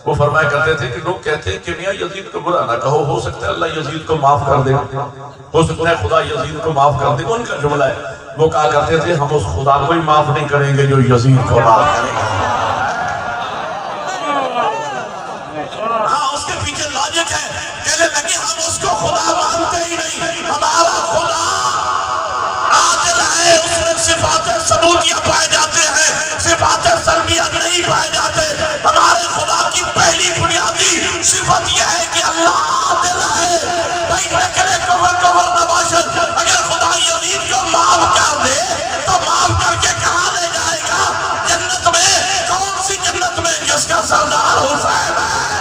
Speaker 1: وہ فرمایا کرتے تھے کہ لوگ کہتے ہیں کہ میاں یزید کو برا نہ کہو ہو سکتا ہے اللہ یزید کو معاف کر دے ہو سکتا ہے خدا یزید کو معاف کر دے ان کا جملہ ہے وہ کہا کرتے تھے ہم اس خدا کو ہی معاف نہیں کریں گے جو یزید کو معاف کرے گا ہاں اس کے پیچھے لاجک ہے کہنے لگے ہم اس کو خدا مانتے ہی نہیں ہمارا خدا عادل ہے اس میں صفات ثبوتیہ پائے جاتے ہیں صفات سلبیہ نہیں پائے جاتے ہمارے خدا کی پہلی بنیادی صفت یہ ہے کہ اللہ عادل ہے بھائی میں کرے کور نباشد اگر خدا یزید کو معاف کر دے تو معاف کر کے کہاں لے جائے گا جنت میں کون سی جنت میں جس کا سردار حسین ہے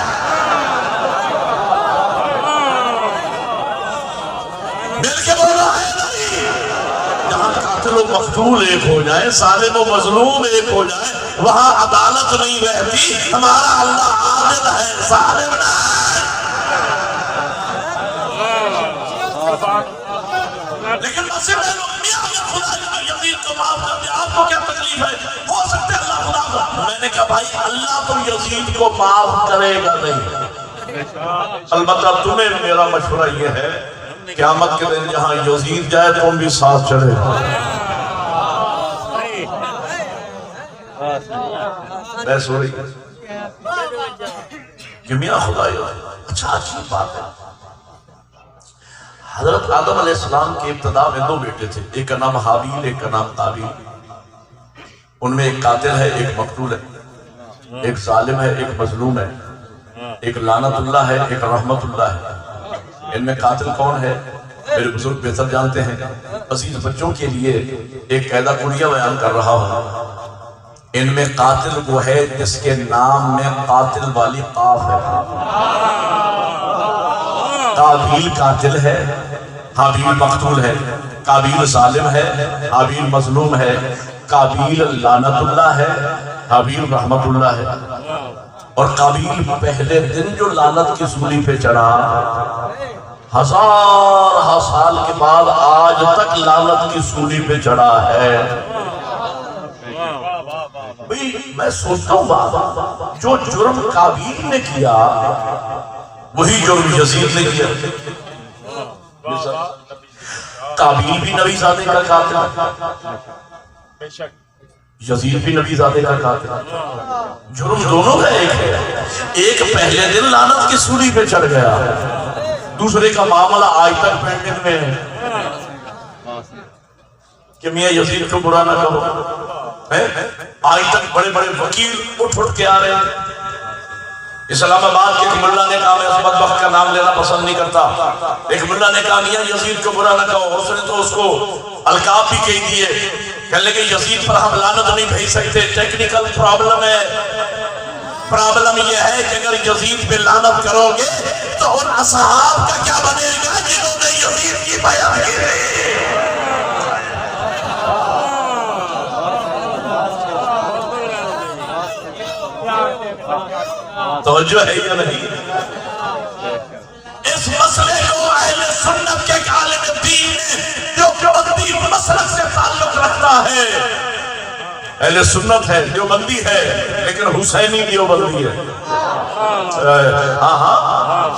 Speaker 1: مل کے بولا ہے نہیں جہاں قاتل و مقتول ایک ہو جائے ظالم و مظلوم ایک ہو جائے وہاں عدالت نہیں رہتی ہمارا اللہ عادل ہے ظالم نہیں لیکن مسئلہ خدا یزید کو معاف کر دے آپ کو کیا تکلیف ہے ہو سکتا ہے اللہ خدا میں نے کہا بھائی اللہ تو یزید کو معاف کرے گا نہیں البتہ تمہیں میرا مشورہ یہ ہے قیامت کے دن جہاں یزید جائے تم بھی ساتھ چلے بحث ہو رہی ہے کہ میاں خدائی اچھا عجیب بات ہے، حضرت آدم علیہ السلام کے ابتدا میں دو بیٹے تھے، ایک کا نام حابیل، ایک کا نام قابیل۔ ان میں ایک قاتل ہے، ایک مقتول ہے، ایک ظالم ہے، ایک مظلوم ہے، ایک لعنت اللہ ہے، ایک رحمت اللہ ہے۔ ان میں قاتل کون ہے میرے بزرگ بہتر جانتے ہیں۔ عزیز بچوں کے لیے ایک قاعدہ کلیہ بیان کر رہا ہوں، ان میں قاتل وہ ہے جس کے نام میں قاتل والی قاف ہے۔ قابیل قاتل ہے، حابیل مقتول ہے، قابیل ظالم ہے، حابیل مظلوم ہے، قابیل لعنت اللہ ہے، حابیل رحمت اللہ ہے۔ اور قابیل پہلے دن جو لعنت کی سولی پہ چڑھا، ہزارہ سال کے بعد آج تک لعنت کی سولی پہ چڑھا ہے۔ میں سوچتا ہوں جو جرم قابیل نے کیا وہی جرم یزید نے کیا۔ قابیل بھی نبی زادے کا قاتل، یزید بھی نبی زادے کا قاتل، جرم دونوں کا ایک ہے۔ ایک پہلے دن لعنت کی سولی پہ چڑھ گیا، دوسرے کا معاملہ آج تک پینڈنگ میں ہے کہ میاں یزید کو برا نہ کہو۔ آج تک بڑے بڑے وکیل اٹھ کے آ رہے ہیں۔ اسلام آباد کے ایک ملا نے کہا میں اس بدبخت کا نام لینا پسند نہیں کرتا، ایک ملا نے کہا میاں یزید کو برا نہ کہو، اس نے تو اس کو القاب بھی کہہ دیے، کہنے لگے یزید پر ہم لعنت نہیں بھیج سکتے، ٹیکنیکل پرابلم ہے۔ پرابلم یہ ہے کہ اگر یزید پہ لعنت کرو گے تو ان اصحاب کا کیا بنے گا جنہوں نے یزید کی بیعت کی۔ توجہ ہے یا نہیں؟ اس مسئلے کو اہل سنت کے عالم دین جو دیوبندی مسلک سے تعلق رکھتا ہے، اہل سنت ہے، دیوبندی ہے، لیکن حسینی دیوبندی ہے۔ ہاں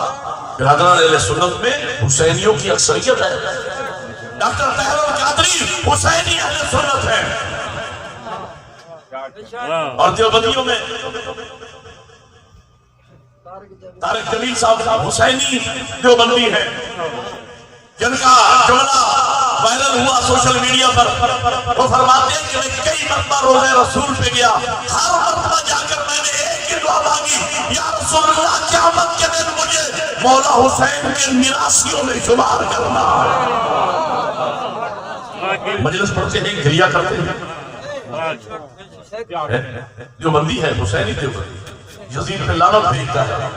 Speaker 1: برادران اہل سنت میں حسینیوں کی اکثریت ہے۔ ڈاکٹر طاہر القادری حسینی اہل سنت ہے، اور دیوبندیوں میں طارق جمیل صاحب حسینی دیوبندی ہے، جن کا جملہ وائرل ہوا سوشل میڈیا پر۔ وہ فرماتے ہیں کہ میں کئی مرتبہ روزہ رسول پہ گیا، ہر مرتبہ جا کر میں نے ایک ہی دعا مانگی، یا رسول اللہ قیامت کے دن مجھے مولا حسین کے میراثیوں میں شمار کرنا۔ مجلس پڑھتے ہیں، گھریا کرتے ہیں، دیوبندی ہے، حسینی دیوبندی، یزید پہ لعنت بھیجتا ہے،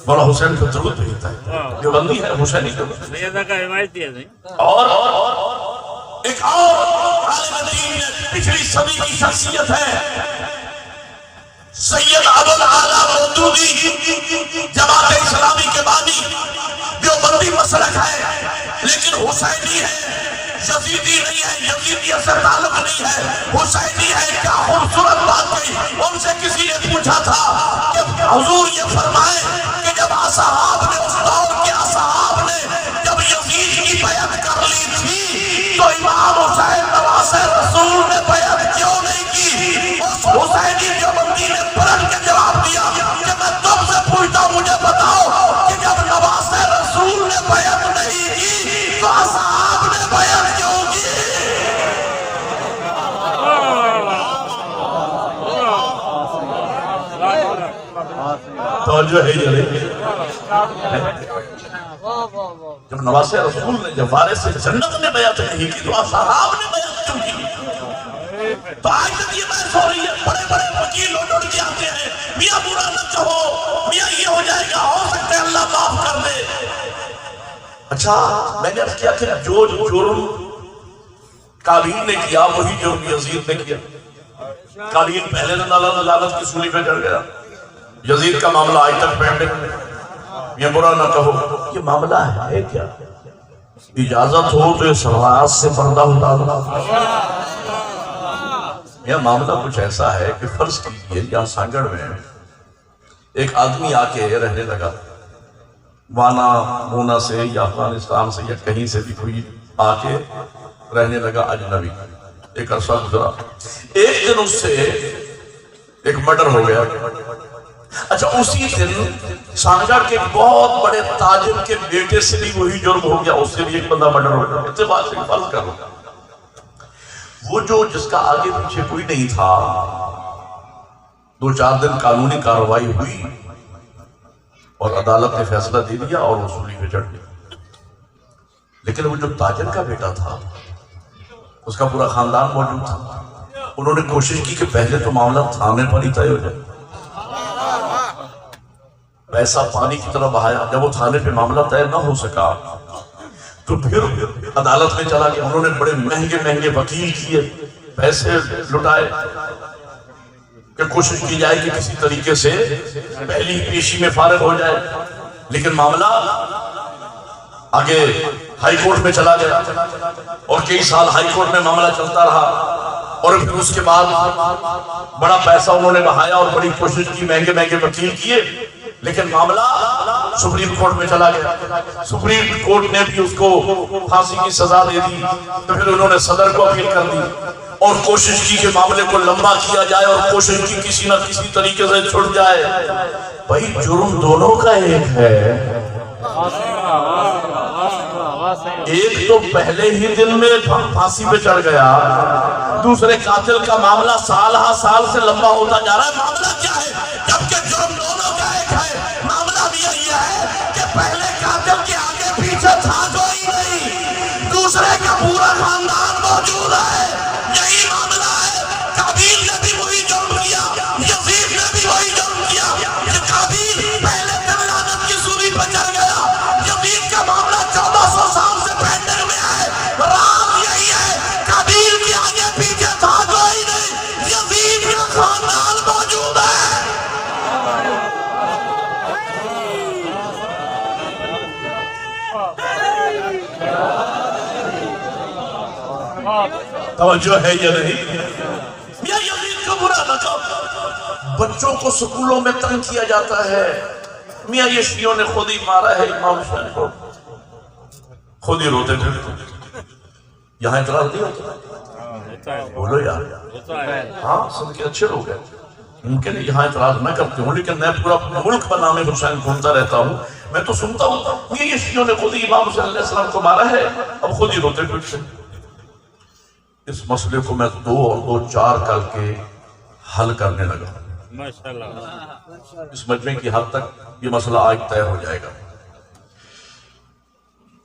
Speaker 1: مولا حسین پہ درود بھیجتا ہے، دیوبندی ہے، حسینی دیوبندی۔ اور ایک اور عالم دین پچھلی صدی کی شخصیت ہے سید ابو العالی مودودی، جماعت اسلامی کے بانی، دیوبندی مسلک ہے لیکن حسینی ہے، یزیدی نہیں ہے، یزیدیت سے تعلق نہیں ہے، حسینی ہے۔ کیا خوبصورت بات کہی۔ ان سے کسی نے پوچھا تھا کہ حضور یہ فرمائے کہ جب اصحاب نے، اس دور کے اصحاب نے جب یزید کی بیعت کر لی تھی تو امام حسین نواسہ رسول نے بیعت کیوں نہیں کی؟ اس حسینی دیوبندی نے پلٹ کے جواب دیا کہ میں تم سے پوچھتا ہوں، مجھے بتاؤ کہ جب نواسہ رسول نے بیعت نہیں کی تو اصحاب نے بیعت کیوں کی؟ توجہ ہے یا نہیں؟ جب نواسہ رسول نے، جب وارث جنت نے بیعت نہیں کی تو اصحاب نے بیعت کیوں کی؟ تو آج تک یہ بحث ہو رہی ہے، بڑے بڑے وکیل اٹھ کے آتے ہیں، میاں برا نہ کہو، میاں یہ ہو جائے گا، ہو سکتا ہے اللہ معاف کر دے۔ اچھا میں نے کیا کہ جو جرم قابیل نے کیا وہی جرم یزید نے کیا۔ قابیل پہلے دن لعنت کی سولی پہ چڑھ گیا، یزید کا معاملہ آج تک پینڈنگ میں۔ یہ برا نہ کہو، یہ معاملہ ہے کیا؟ اجازت ہو تو اس راز سے پردہ اتارنا۔ یہ معاملہ کچھ ایسا ہے کہ فرض کیجئے یہاں سانگڑ میں ایک آدمی آ کے رہنے لگا، وانا مونا سے یا افغانستان سے یا کہیں سے بھی کوئی آ کے رہنے لگا، اجنبی۔ ایک عرصہ گزرا، ایک دن اس سے ایک مرڈر ہو گیا، اچھا اسی دن سانگڑ کے ایک بہت بڑے تاجر کے بیٹے سے بھی وہی جرم ہو گیا، اس سے بھی ایک بندہ مرڈر ہو گیا۔ اتفاق سے فرض کرو وہ جو جس کا آگے پیچھے کوئی نہیں تھا، 2-4 دن قانونی کارروائی ہوئی اور عدالت نے فیصلہ دے دیا اور وہ سولی پہ چڑھ گیا، لیکن وہ جو تاجر کا بیٹا تھا اس کا پورا خاندان موجود تھا۔ انہوں نے کوشش کی کہ پہلے تو معاملہ تھانے پر ہی طے ہو جائے، پیسہ پانی کی طرح بہایا۔ جب وہ تھانے پہ معاملہ طے نہ ہو سکا تو پھر عدالت میں چلا گیا۔ انہوں نے بڑے مہنگے مہنگے وکیل کیے، پیسے لٹائے کہ کوشش کی جائے کہ کسی طریقے سے پہلی پیشی میں فارغ ہو جائے، لیکن معاملہ آگے ہائی کورٹ میں چلا گیا اور کئی سال ہائی کورٹ میں معاملہ چلتا رہا، اور پھر اس کے بعد بڑا پیسہ انہوں نے بہایا اور بڑی کوشش کی، مہنگے مہنگے وکیل کیے، لیکن معاملہ سپریم کورٹ میں چلا گیا۔ سپریم کورٹ نے بھی اس کو پھانسی کی سزا دے دی، تو پھر انہوں نے صدر کو اپیل کر دی اور کوشش کی کہ معاملے کو لمبا کیا جائے اور کوشش کی کسی نہ کسی طریقے سے چھٹ جائے۔ بھائی جرم دونوں کا ایک ہے، ایک تو پہلے ہی دن میں پھانسی پہ چڑھ گیا، دوسرے قاتل کا معاملہ سال ہا سال سے لمبا ہوتا جا رہا ہے۔ معاملہ کیا ہے؟ جبکہ جرم دونوں کا ایک ہے، معاملہ بھی یہی ہے کہ پہلے قاتل کے آگے پیچھے تھا کوئی نہیں، دوسرے کا پورا خاندان موجود ہے۔ یہی معاملہ ہے، قابیل نے بھی وہی جرم کیا، یزید نے بھی وہی جرم کیا۔ یہ قابیل پہلے دن لعنت کی سولی پہ چڑھ گیا، یزید کا معاملہ 1400 سال سے پینڈنگ میں ہے۔ راز یہی ہے، قابیل کے آگے پیچھے تھا کوئی نہیں، یزید کا خاندان موجود ہے۔ توجہ ہے یا نہیں؟ یا یزید کو برا نہ کہو۔ بچوں کو سکولوں میں تنگ کیا جاتا ہے، میاں یہ شیعوں نے خود ہی مارا ہے امام حسین کو، خود ہی روتے تھے۔ یہاں اعتراض نہیں ہوتا؟ بولو یار، ہاں سب کے اچھے لوگ ہیں، ممکن یہاں اعتراض نہ کرتے ہوں، لیکن میں پورا ملک بنام حسین گھومتا رہتا ہوں، میں تو سنتا ہوں میاں یہ شیعوں نے خود ہی امام حسین علیہ السلام کو مارا ہے، اب خود ہی روتے پھرتے۔ اس مسئلے کو میں 2 اور 2 4 کر کے حل کرنے لگا۔ اس مجمع کی حد تک یہ مسئلہ آج طے ہو جائے گا،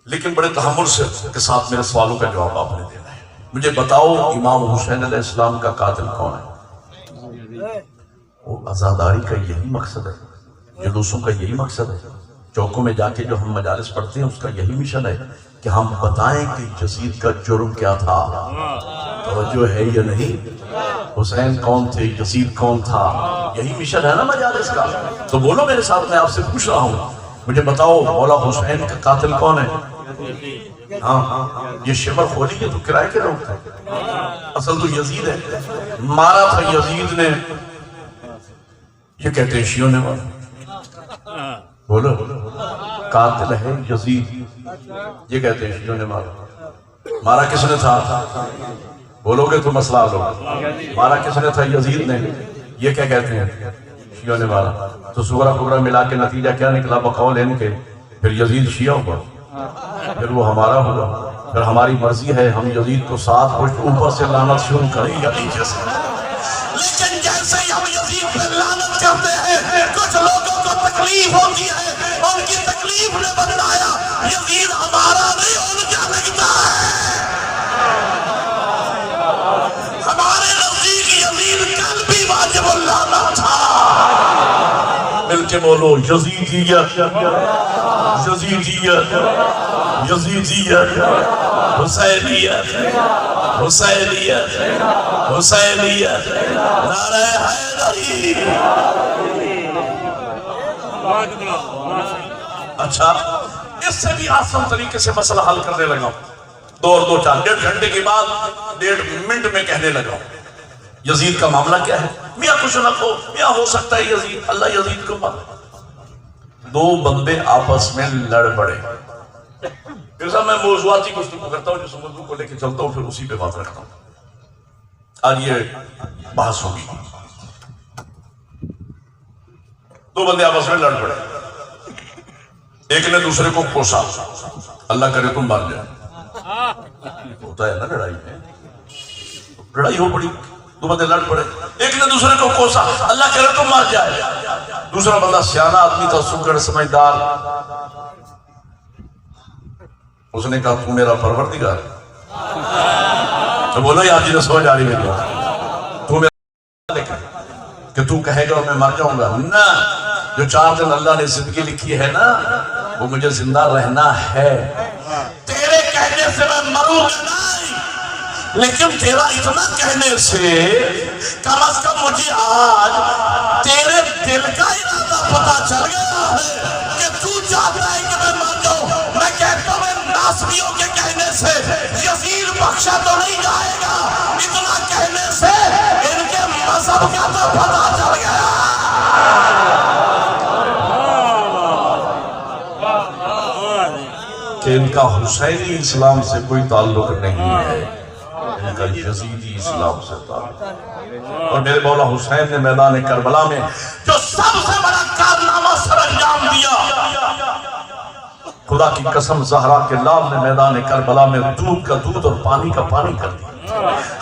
Speaker 1: لیکن بڑے تحمل سے کے ساتھ میرے سوالوں کا جواب آپ نے دینا ہے۔ مجھے بتاؤ امام حسین علیہ السلام کا قاتل کون ہے؟ وہ عزاداری کا یہی مقصد ہے، جلوسوں کا یہی مقصد ہے، چوکوں میں جا کے جو ہم مجالس پڑھتے ہیں اس کا یہی مشن ہے کہ ہم بتائیں کہ یزید کا جرم کیا تھا۔ توجہ ہے یا نہیں؟ حسین کون تھے، یزید کون تھا، یہی مشن ہے نا مجالس کا۔ تو بولو میرے ساتھ، میں آپ سے پوچھ رہا ہوں، مجھے بتاؤ مولا حسین کا قاتل کون ہے؟ ہاں یہ شبر خولی کے تو کرائے کے لوگ تھے، اصل تو یزید ہے، مارا تھا یزید نے، یہ کہتے ہیں شیعوں نے مارا۔ بولو قاتل ہے یزید، یہ کہتے ہیں شیعوں نے مارا کس نے تھا؟ بولو گے تو مسئلہ حل ہوگا۔ مارا کس نے تھا؟ یزید نے، یہ کیا کہتے ہیں؟ شیعوں نے مارا۔ تو سورہ کبرا ملا کے نتیجہ کیا نکلا بقول ان کے؟ پھر یزید شیعہ ہوا، پھر وہ ہمارا ہوا، پھر ہماری مرضی ہے ہم یزید کو 7 پشت اوپر سے لعنت شروع کریں یا نیچے سے۔ لیکن جیسے ہی ہم یزید پہ لعنت کرتے ہیں کچھ لوگوں کو تکلیف ہوتی ہے، ان کی تکلیف نے بتلایا یزید ہمارا نہیں ان کا لگتا ہے۔ ہمارے نزدیک یزید کل بھی واجب اللعنت تھا۔ مل کے بولو یزیدیت، یزیدیت، یزیدیت، حسینیت، حسینیت، حسینیت، نعرہ حیدری۔ اچھا اس سے بھی آسان طریقے سے مسئلہ حل کرنے لگا، 2 اور 2 4 1.5 گھنٹے کے بعد 1.5 منٹ میں کہنے لگا یزید کا معاملہ کیا ہے؟ میاں کچھ نہ کہو، میاں ہو سکتا ہے یزید، اللہ یزید کو مارا۔ 2 بندے آپس میں لڑ پڑے۔ پھر صاحب میں موضوعاتی گفتگو کرتا ہوں، جس موضوع کو لے کے چلتا ہوں پھر اسی پہ بات رکھتا ہوں۔ آج یہ بحث ہوگی، دو بندے آپس میں لڑ پڑے، ایک نے دوسرے کو کوسا، اللہ کرے تم مار جائے، ہوتا ہے نا لڑائی میں، لڑائی ہو پڑی، دو بندے لڑ پڑے، ایک نے دوسرے کو کوسا، اللہ کرے تم مار جائے، دوسرا بندہ سیانہ آدمی تھا، سکڑ سمجھدار، اس نے کہا تو میرا پروردگار، تو بولو یار جی نے سمجھ آ رہی میری بات، تو میرا کہ تو کہے گا اور میں مر جاؤں گا، نہ، جو 4 دن اللہ نے زندگی لکھی ہے نا وہ مجھے زندہ رہنا ہے، تیرے کہنے سے میں مروں گا نہیں، لیکن تیرا اتنا کہنے سے کم از کم مجھے آج تیرے دل کا ارادہ پتا چل گیا ہے کہ تو چاہتا ہے کہ میں مر جاؤں۔ میں کہتا ہوں ناسبیوں کے کہنے سے یزید بخشا تو نہیں جائے گا، اتنا کہنے سے ان کے مذہب کا تو پتا چل گیا۔ کہ ان کا حسینی اسلام سے کوئی تعلق نہیں ہے، ان کا یزیدی اسلام سے تعلق ہے۔ اور میرے مولا حسین نے میدان کربلا میں جو سب سے بڑا کارنامہ سر انجام دیا، خدا کی قسم زہرا کے لال نے میدان کربلا میں دودھ کا دودھ اور پانی کا پانی کر دیا،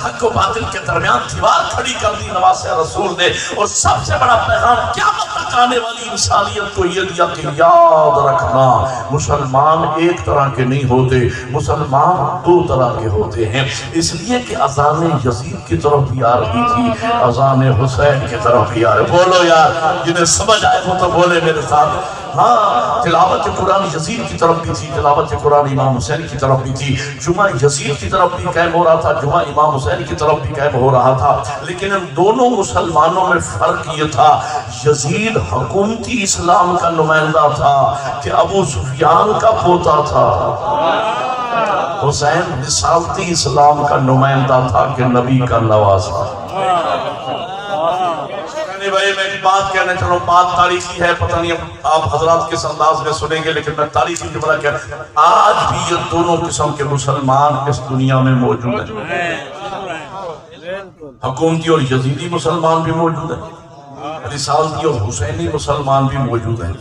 Speaker 1: حق و باطل کے درمیان دیوار کھڑی کر دی نواسے رسول نے، اور سب سے بڑا پیغام قیامت تک آنے والی انسانیت کو یہ دیا کہ یاد رکھنا مسلمان ایک طرح کے نہیں ہوتے، مسلمان 2 طرح کے ہوتے ہیں، اس لیے کہ اذان یزید کی طرف بھی آ رہی تھی، اذان حسین کی طرف بھی آ رہی۔ بولو یار جنہیں سمجھ آئے وہ تو بولے میرے ساتھ۔ ہاں تلاوت قرآن یزید کی طرف بھی تھی، تلاوت قرآن امام حسین کی طرف بھی تھی، جمعہ یزید کی طرف بھی قائم ہو رہا تھا، جمعہ امام حسین کی طرف بھی قائم ہو رہا تھا، لیکن ان دونوں مسلمانوں میں فرق یہ تھا، یزید حکومتی اسلام کا نمائندہ تھا کہ ابو سفیان کا پوتا تھا، حسین رسالتی اسلام کا نمائندہ تھا کہ نبی کا نواسا۔ بھائی میں ایک بات کہنا چاہوں، بات تاریخی ہے، پتہ نہیں آپ حضرات کس انداز میں سنیں گے، لیکن میں تاریخی جملہ کہنا، آج بھی یہ دونوں قسم کے مسلمان اس دنیا میں موجود ہیں، حکومتی اور یزیدی مسلمان بھی موجود ہیں، رسالتی اور حسینی مسلمان بھی موجود ہیں۔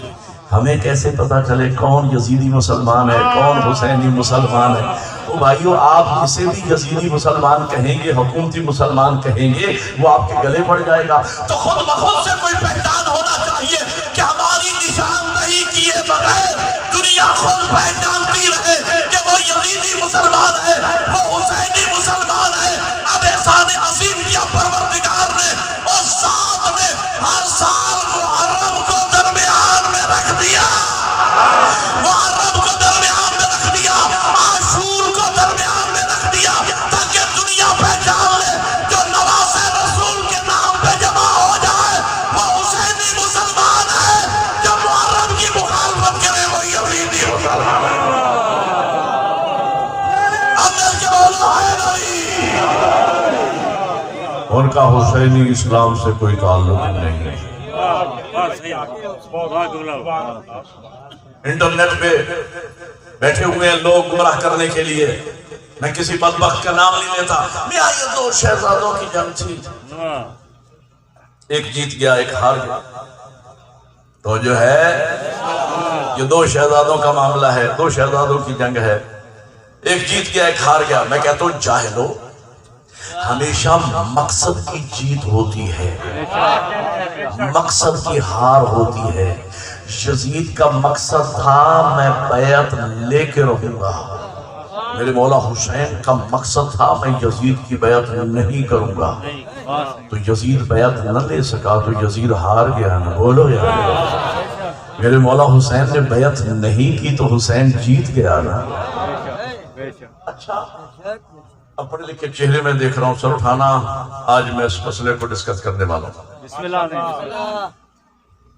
Speaker 1: ہمیں کیسے پتا چلے کون یزیدی مسلمان ہے کون حسینی مسلمان ہے؟ تو بھائیو آپ جسے بھی یزیدی مسلمان کہیں گے، حکومتی مسلمان کہیں گے، وہ آپ کے گلے پڑ جائے گا۔ تو خود بخود سے کوئی پہچان ہونا چاہیے کہ ہماری نشاندہی کیے بغیر دنیا خود پہچانتی رہے کہ وہ یزیدی مسلمان ہے، وہ حسینی مسلمان ہے۔ اب احسان عظیم کیا پروردگار نے، اور ساتھ میں ہر سال محرم کو درمیان میں رکھ دیا، محرم کو درمیان میں رکھ دیا، عاشور کو درمیان میں رکھ دیا، تاکہ دنیا پہچان لے جو نواسے رسول کے نام پہ جمع ہو جائے وہ حسینی مسلمان ہے، جو محرم کی مخالفت کرے وہ یزیدی مسلمان ہے۔ اب مل کے بولو ہے نبی، ان کا حسینی اسلام سے کوئی تعلق نہیں ہے۔ انٹرنیٹ پہ بیٹھے ہوئے ہیں لوگ گمراہ کرنے کے لیے، میں کسی بدبخت کا نام نہیں لیتا، میاں یہ 2 شہزادوں کی جنگ تھی، ایک جیت گیا ایک ہار گیا، تو جو ہے یہ 2 شہزادوں کا معاملہ ہے، 2 شہزادوں کی جنگ ہے، ایک جیت گیا ایک ہار گیا۔ میں کہتا ہوں جاہلو، ہمیشہ مقصد کی جیت ہوتی ہے، مقصد کی ہار ہوتی ہے۔ یزید کا مقصد تھا میں بیعت لے کے رہوں گا، میرے مولا حسین کا مقصد تھا میں یزید کی بیعت نہیں کروں گا، تو یزید بیعت نہ لے سکا تو یزید ہار گیا نا، بولو یار۔ میرے مولا حسین نے بیعت نہیں کی تو حسین جیت گیا نا۔ اچھا اب پڑھے لکھے چہرے میں دیکھ رہا ہوں، سر اٹھانا، آج میں اس مسئلے کو ڈسکس کرنے والا ہوں۔
Speaker 3: بسم اللہ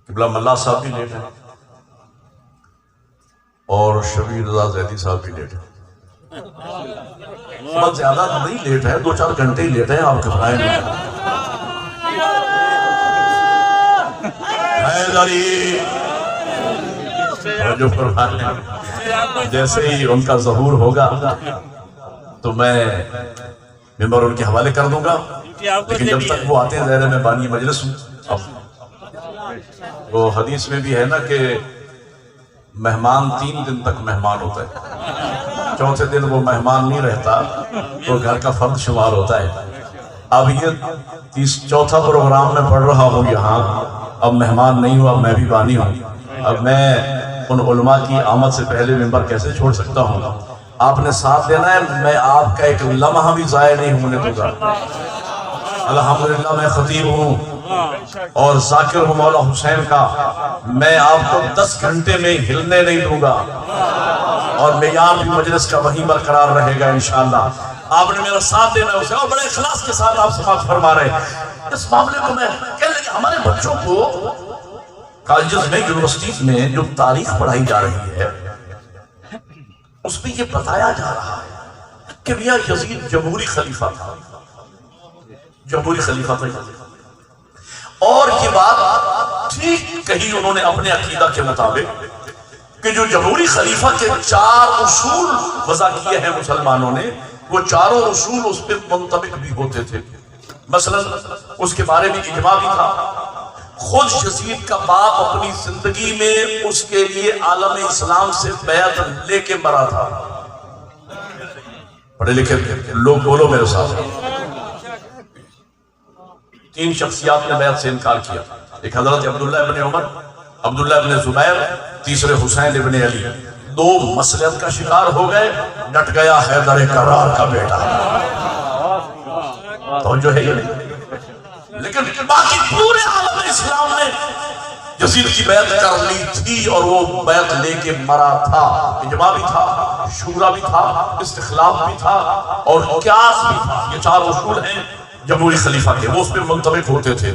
Speaker 1: قبلہ ملا صاحب بھی لیٹ ہے اور شبیر رضا زیدی صاحب بھی لیٹ ہے، بہت زیادہ نہیں لیٹ ہے، 2-4 گھنٹے ہی لیٹ ہے، آپ گھبرائیں نہیں۔ حیدری جو فرمانے جیسے ہی ان کا ظہور ہوگا تو میں ممبر ان کے حوالے کر دوں گا، لیکن جب تک وہ آتے ہیں ظاہر ہے میں بانی مجلس ہوں۔ وہ حدیث میں بھی ہے نا کہ مہمان 3 دن تک مہمان ہوتا ہے، چوتھے دن وہ مہمان نہیں رہتا، وہ گھر کا فرد شمار ہوتا ہے۔ اب یہ چوتھا پروگرام میں پڑھ رہا ہوں یہاں، اب مہمان نہیں ہوا، میں بھی بانی ہوں، اب میں ان علماء کی آمد سے پہلے ممبر کیسے چھوڑ سکتا ہوں؟ آپ نے ساتھ دینا ہے، میں آپ کا ایک لمحہ بھی ضائع نہیں ہونے دوں گا۔ الحمدللہ میں خطیب ہوں اور ذاکر ہوں مولا حسین کا، میں آپ کو 10 گھنٹے میں ہلنے نہیں دوں گا، اور معیار بھی مجلس کا وہیں برقرار رہے گا انشاءاللہ۔ آپ نے میرا ساتھ دینا ہے اسے، اور بڑے اخلاص کے ساتھ آپ سماعت فرما رہے ہیں۔ اس معاملے کو میں کہہ لیں کہ ہمارے بچوں کو کالجز میں، یونیورسٹیز میں جو تاریخ پڑھائی جا رہی ہے اس میں یہ بتایا جا رہا ہے کہ میاں یزید جمہوری خلیفہ تھا، جمہوری خلیفہ تھا، اور یہ بات ٹھیک کہی انہوں نے اپنے عقیدہ کے مطابق کہ جو جمہوری خلیفہ کے 4 اصول وضع کیے ہیں مسلمانوں نے، وہ 4 اصول اس پہ منطبق بھی ہوتے تھے۔ مثلا اس کے بارے میں اجماع بھی تھا، خود یزید کا باپ اپنی زندگی میں اس کے لیے عالم اسلام سے بیعت لے کے مرا تھا۔ پڑھے لکھے لوگ بولو میرے ساتھ۔ 3 شخصیات نے بیعت سے انکار کیا، ایک حضرت عبداللہ ابن عمر، عبداللہ ابن زبیر، تیسرے حسین ابن علی۔ 2 مسلط کا شکار ہو گئے، ڈٹ گیا حیدر کرار کا بیٹا۔ توجہ ہے یہ نہیں، لیکن باقی پورے عالم اسلام نے یزید کی بیعت کر لی تھی، اور وہ بیعت لے کے مرا تھا۔ اجماع بھی تھا، شورا بھی تھا، استخلاف بھی تھا، اور قیاس بھی تھا۔ یہ 4 اصول ہیں جمہوری خلیفہ کے، وہ اس پہ منطبق ہوتے تھے،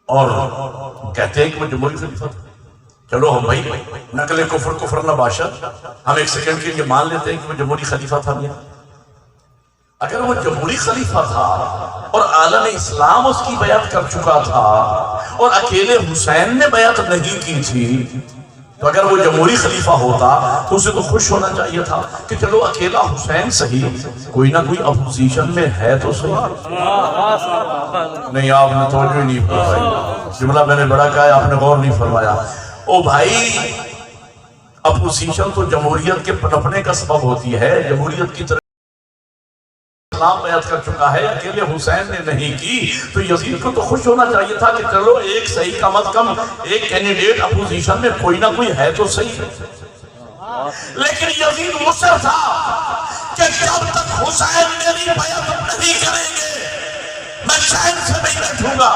Speaker 1: اور کہتے ہیں کہ وہ جمہوری خلیفہ تھا۔ چلو ہم بھائی نقل کفر نہ باشد، ہم ایک سیکنڈ کے لیے مان لیتے ہیں کہ وہ جمہوری خلیفہ تھا۔ اگر وہ جمہوری خلیفہ تھا اور عالم اسلام اس کی بیعت کر چکا تھا، اور اکیلے حسین نے بیعت نہیں کی تھی، تو اگر وہ جمہوری خلیفہ ہوتا تو اسے تو خوش ہونا چاہیے تھا کہ چلو اکیلا حسین صحیح، کوئی نہ کوئی اپوزیشن میں ہے تو صحیح۔ نہیں، آپ نے توجہ ہی نہیں فرمائی، جملہ میں نے بڑا کہا ہے، آپ نے غور نہیں فرمایا۔ او بھائی، اپوزیشن تو جمہوریت کے پنپنے کا سبب ہوتی ہے، جمہوریت کی طرف اسلام بیعت کر چکا ہے، اکیلے حسین نے نہیں کی، تو یزید کو تو خوش ہونا چاہیے تھا کہ چلو ایک صحیح، کم از کم ایک کینڈیڈیٹ اپوزیشن میں کوئی نہ کوئی ہے تو صحیح۔ لیکن یزید مصر تھا کہ جب تک حسین میری بیعت نہیں کریں گے میں چین سے نہیں بیٹھوں گا۔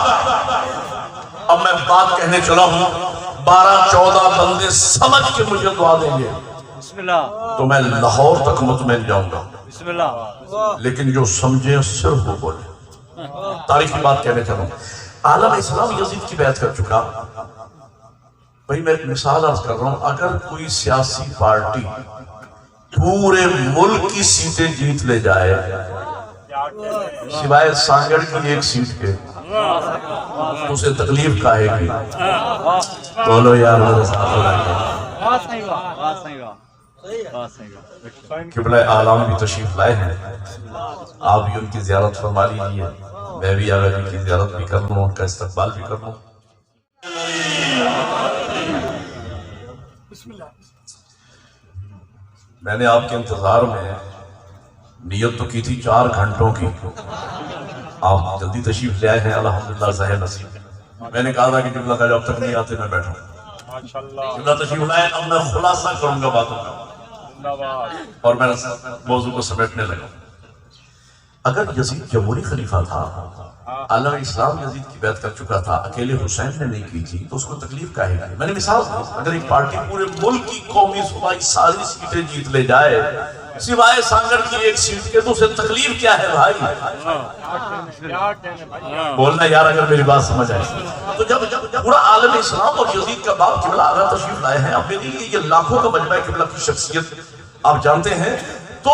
Speaker 1: اب میں بات کہنے چلا ہوں، 12-14 بندے سمجھ کے مجھے دعا دیں گے تو میں لاہور تک مطمئن جاؤں گا، لیکن جو سمجھے صرف وہ بولے۔ تاریخی بات کہنے چلوں، عالم اسلام یزید کی بیعت کر چکا۔ بھائی میں ایک مثال عرض کر رہا ہوں، اگر کوئی سیاسی پارٹی پورے ملک کی سیٹیں جیت لے جائے سوائے سانگڑ کی 1 سیٹ کے، تو اسے تکلیف کاہے گی؟ بولو یار میرے ساتھ۔ قبلہ عالم بھی تشریف لائے ہیں، آپ بھی ان کی زیارت فرما لیجیے، میں بھی اگر ان کی زیارت بھی کر لوں، ان کا استقبال بھی کر لوں۔ میں نے آپ کے انتظار میں نیت تو کی تھی 4 گھنٹوں کی، آپ جلدی تشریف لے آئے ہیں، الحمدللہ ظاہر نصیب۔ میں نے کہا تھا کہ جملہ کا جب تک نہیں آتے میں بیٹھوں، جملہ تشریف لائے، اب میں خلاصہ کروں گا باتوں کا، اور میں موضوع کو سمیٹنے لگا۔ اگر یزید جمہوری خلیفہ تھا، عالم اسلام یزید کی بیعت کر چکا تھا، اکیلے حسین نے نہیں کی تھی، تو اس کو تکلیف کاہے گی؟ میں نے مثال دی، اگر ایک پارٹی پورے ملک کی قومی صوبائی ساری سیٹیں جیت لے جائے سوائے سانگڑ کی 1 سیٹ کے، تو اسے تکلیف کیا ہے بھائی؟ بولنا یار اگر میری بات سمجھ آئے۔ تو جب پورا عالم اسلام اور یزید کا باپ قبلہ آغا تشریف لائے ہیں، اب میرے لیے یہ لاکھوں کا مجمع قبلہ کی شخصیت آپ جانتے ہیں، تو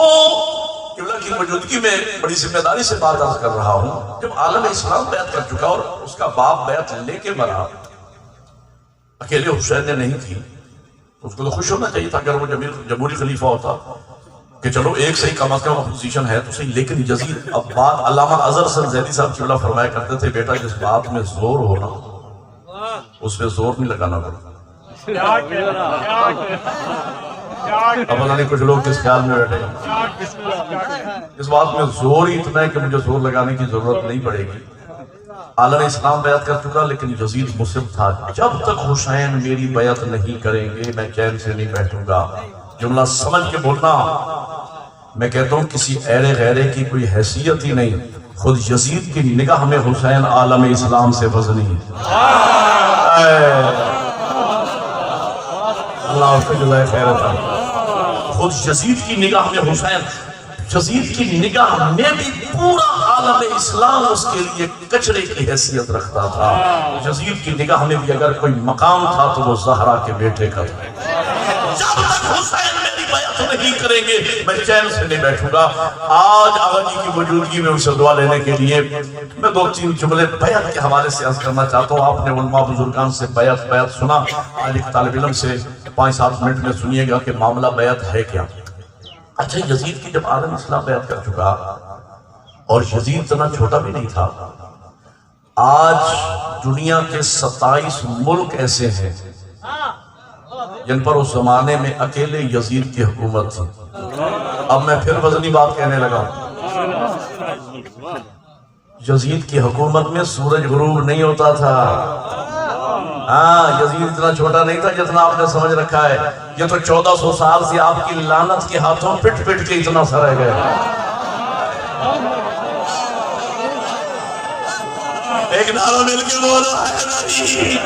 Speaker 1: قبلہ کی موجودگی میں بڑی ذمہ داری سے بات عرض کر رہا ہوں۔ جب عالم اسلام بیعت کر چکا اور اس کا باپ بیعت لے کے مرا، اکیلے حسین نے نہیں کی، اس کو تو خوش ہونا چاہیے تھا اگر وہ جمہوری خلیفہ ہوتا کہ چلو ایک صحیح کم از کم اپوزیشن ہے تو صحیح۔ لیکن یزید، اب بات علامہ اظہر حسن زیدی صاحب قبلہ فرمایا کرتے تھے، بیٹا جس بات میں زور ہو نا اس پہ زور نہیں لگانا پڑتا. اب پتہ نہیں کچھ لوگ کس خیال میں بیٹھے ہیں. اس بات میں زور ہی اتنا ہے کہ مجھے زور لگانے کی ضرورت نہیں پڑے گی. عالم اسلام بیعت کر چکا لیکن یزید مصر تھا. جب تک حسین میری بیعت نہیں کریں گے میں چین سے نہیں بیٹھوں گا. جملہ سمجھ کے بولنا. میں کہتا ہوں کسی ایرے غیرے کی کوئی حیثیت ہی نہیں. خود یزید کی نگاہ میں حسین عالم اسلام سے وزنی ہے. اللہ اس کو جزائے خیر عطا. خود یزید کی نگاہ میں حسین، یزید کی نگاہ میں بھی پورا عالم اسلام اس کے لیے کچرے کی حیثیت رکھتا تھا. یزید کی نگاہ میں بھی اگر کوئی مقام تھا تو وہ زہرا کے بیٹے کا تھا. جب تک حسین میری بیعت نہیں کریں گے میں چین سے نہیں بیٹھوں گا. آج آقا جی کی موجودگی میں ان سے دعا لینے کے لیے میں 2-3 جملے بیعت کے حوالے سے عرض کرنا چاہتا ہوں. آپ نے علماء بزرگان سے بیعت سنا. آج ایک طالب علم سے 5-7 منٹ میں سنیے گا کہ معاملہ بیعت ہے کیا. اچھا یزید کی جب عالم اسلام بیعت کر چکا اور یزید اتنا چھوٹا بھی نہیں تھا. آج دنیا کے 27 ملک ایسے ہیں جن پر اس زمانے میں اکیلے یزید کی حکومت تھی. اب میں پھر وزنی بات کہنے لگا. یزید کی حکومت میں سورج غروب نہیں ہوتا تھا. ہاں یزید اتنا چھوٹا نہیں تھا جتنا آپ نے سمجھ رکھا ہے. یہ تو 1400 سال سے آپ کی لعنت کے ہاتھوں پٹ پٹ کے اتنا سا رہ گئے. ایک نعرہ مل کے بولو حیدری.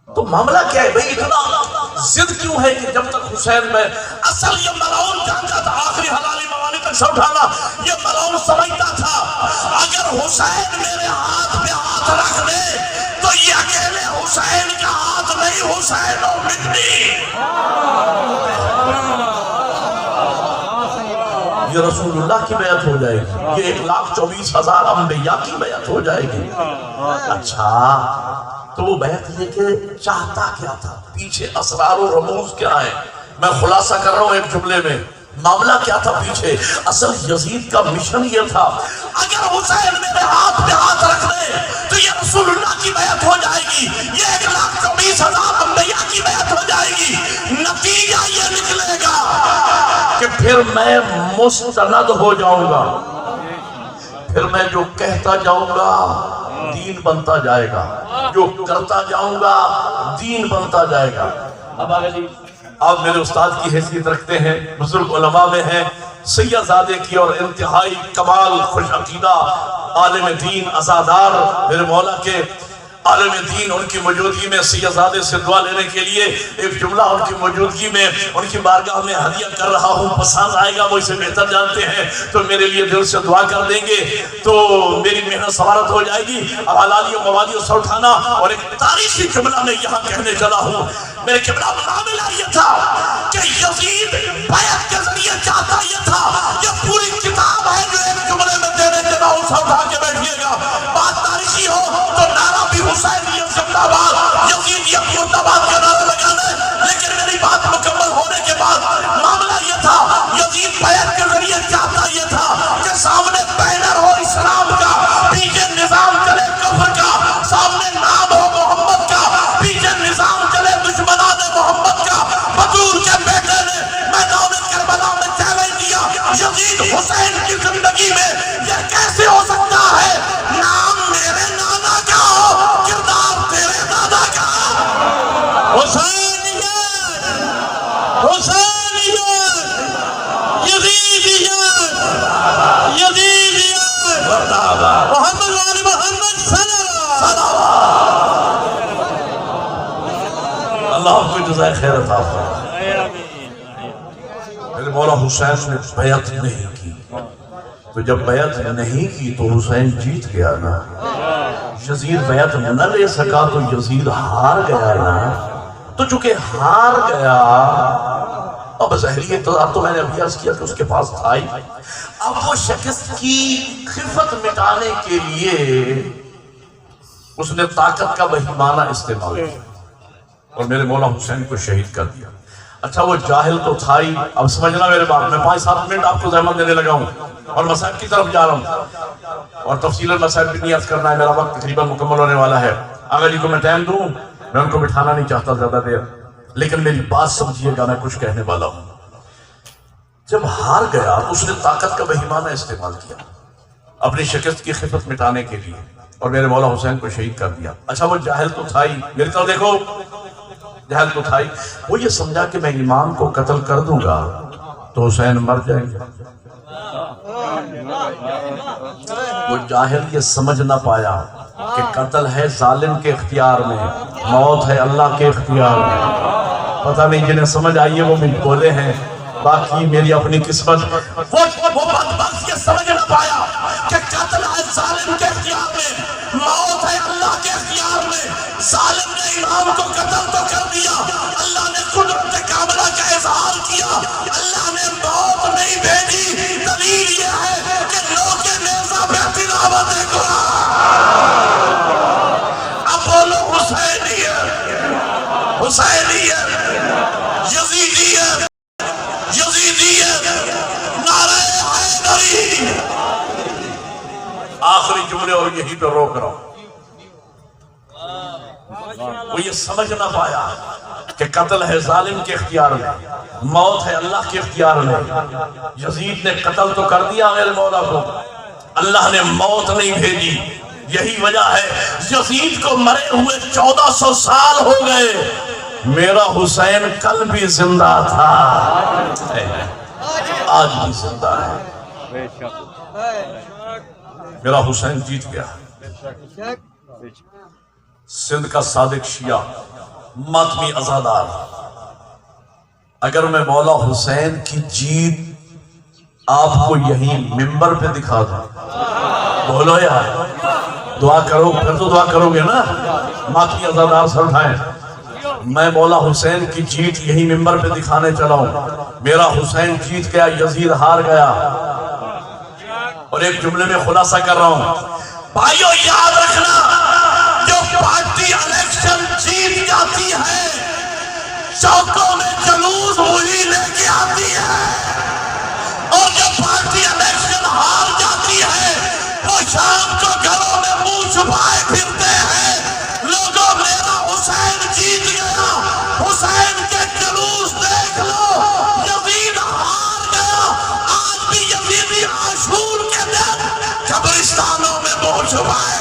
Speaker 1: تو معاملہ کیا ہے بھئی؟ اتنا ضد کیوں ہے کہ جب تک حسین میں اصل یہ ملعون جانتا تھا آخری حلالی موانی تک سب اٹھانا. یہ ملعون سمجھتا تھا اگر حسین میرے ہاتھ پہ ہاتھ رکھ دے تو یہ اکیلے حسین کا ہاتھ نہیں، حسین و منی. یہ رسول اللہ کی بیعت ہو جائے گی. یہ 1,24,000 انبیاء کی بیعت ہو جائے گی. اچھا تو وہ بیعت لے کے چاہتا کیا تھا؟ پیچھے اسرار و رموز کیا ہے؟ میں خلاصہ کر رہا ہوں ایک جملے میں. معاملہ کیا تھا پیچھے؟ اصل یزید کا مشن یہ تھا اگر حسین میرے ہاتھ پہ ہاتھ رکھ دے تو یہ رسول اللہ کی بیعت ہو جائے گی. یہ 1,24,000 انبیاء کی بیعت ہو جائے گی. نتیجہ یہ نکلے گا کہ پھر میں مستند ہو جاؤں گا. پھر میں جو کہتا جاؤں گا دین بنتا جائے گا، جو کرتا جاؤں گا دین بنتا جائے گا. اب آگے جی آپ میرے استاد کی حیثیت رکھتے ہیں، بزرگ علماء میں ہیں. سید زادے کی اور انتہائی کمال خوش عقیدہ عالم دین عزادار میرے مولا کے عالم دین، ان کی موجودگی میں سید زادے سے دعا لینے کے لیے ایک جملہ ان کی موجودگی میں ان کی بارگاہ میں ہدیہ کر رہا ہوں. پسند آئے گا، وہ اسے بہتر جانتے ہیں، تو میرے لیے دل سے دعا کر دیں گے تو میری محنت سوارت ہو جائے گی. اب حلالی و موادی سے اٹھانا. اور ایک تاریخی جملہ میں یہاں کہنے چلا ہوں. میرے قبلہ معاملہ یہ تھا کہ یزید بیعت کے ذریعے چاہتا یہ تھا. یہ پوری کتاب ہے جو ایک جملے میں دینے چلا ہوں، سب اٹھا کے بیٹھیے گا. بات تاریخی ہو تو نعرہ بھی حسینیت زندہ باد، یزیدیت مردہ باد کا نعرہ لگانا. لیکن میری بات مکمل ہونے کے بعد معاملہ یہ تھا یزید بیعت کے ذریعے چاہتا یہ تھا کہ سامنے بینر ہو اسلام کا، پیچھے نظام چلے کفر کا. سامنے نام ہو محمد کا، پیچھے نظام چلے دشمنان محمد کا. بطور کے بیٹے نے میدان کربلا میں چیلنج دیا یزید حسین کی زندگی میں یہ کیسے ہو سکتا ہے؟ نام میرے نانا کا ہو، کردار تیرے دادا کا. حسینیت، حسینیت، یزیدیت، یزیدیت، محمد وآل محمد صلوات. اللہ آپ کو جزائے خیر عطا فرمائے. میرے مولا حسین نے بیعت نہیں کی، تو جب بیعت نہیں کی تو حسین جیت گیا نا. یزید بیعت نہ لے سکا تو یزید ہار گیا نا. تو چونکہ ہار گیا اب ظاہری اقتدار تو میں نے ابھی عرض کیا کہ اس کے پاس تھا ہی. اب وہ شکست کی خفت مٹانے کے لیے اس نے طاقت کا بہیمانہ استعمال کیا اور میرے مولا حسین کو شہید کر دیا. اچھا وہ جاہل تو تھا ہی. اب سمجھنا میرے بات, میں 5-7 منٹ آپ کو زحمت دینے لگا ہوں اور مسائل کی طرف جا رہا ہوں اور تفصیل مسائل بھی نہیں عرض کرنا ہے. میرا وقت تقریباً مکمل ہونے والا ہے. آگا جی کو میں ٹائم دوں, میں ان کو بٹھانا نہیں چاہتا زیادہ دیر, لیکن میری بات سمجھیے گا, میں کچھ کہنے والا ہوں. جب ہار گیا تو اس نے طاقت کا بہیمانہ استعمال کیا اپنی شکست کی خفت مٹانے کے لیے اور میرے مولا حسین کو شہید کر دیا. اچھا وہ جاہل تو تھا ہی, میری طرف دیکھو, جاہل تو تھا ہی. وہ یہ سمجھا کہ میں امام کو قتل کر دوں گا تو حسین مر جائیں گے. وہ جاہل یہ سمجھ نہ پایا کہ قتل ہے ظالم کے اختیار میں, موت ہے اللہ کے اختیار میں. پتہ نہیں جنہیں سمجھ آئی ہے وہ مجھ بولے ہیں, باقی میری اپنی قسمت. وہ بدبخت یہ سمجھ نہ پایا کہ قتل ہے ظالم کے اختیار میں, موت ہے اللہ کے اختیار میں. ظالم نے امام کو قتل تو کر دیا, اللہ نے قدرت کاملہ کا اظہار کیا, اللہ نے موت نہیں بھیجی. دلیل یہ ہے کہ لوگ نیزہ پہ تلاوت قرآن. اب بولو حسینیت, حسینیت, یزیدیت, یزیدیت, نعرہ حیدری. آخری جملے اور یہی پہ روک رہا ہوں. وہ یہ سمجھ نہ پایا کہ قتل ہے ظالم کے اختیار میں, موت ہے اللہ کے اختیار میں. یزید نے قتل تو کر دیا میرے مولا کو, اللہ نے موت نہیں بھیجی. یہی وجہ ہے یزید کو مرے ہوئے 1400 سال ہو گئے, میرا حسین کل بھی زندہ تھا, آج بھی زندہ ہے. میرا حسین جیت گیا. سندھ کا صادق شیعہ, ماتمی ازادار, اگر میں مولا حسین کی جیت آپ کو یہیں ممبر پہ دکھا دوں, بولو یار, دعا کرو, پھر تو دعا کرو گے نا. ماتمی ازادار سر اٹھائیں. میں مولا حسین کی جیت یہی ممبر پہ دکھانے چلا ہوں. میرا حسین جیت گیا, یزید ہار گیا. اور ایک جملے میں خلاصہ کر رہا ہوں, بھائیو یاد رکھنا, جو پارٹی الیکشن جیت جاتی ہے چوکوں میں جلوس وہی لے کے آتی ہے, اور جو پارٹی الیکشن ہار جاتی ہے وہ شام کو گھروں میں منہ چھپائے پھرتے ہیں. لوگوں میرا حسین جیت گیا, حسین کے جلوس دیکھ لو. یزید ہار گیا, آج بھی یزیدی عاشور کے دن قبرستانوں میں منہ چھپائے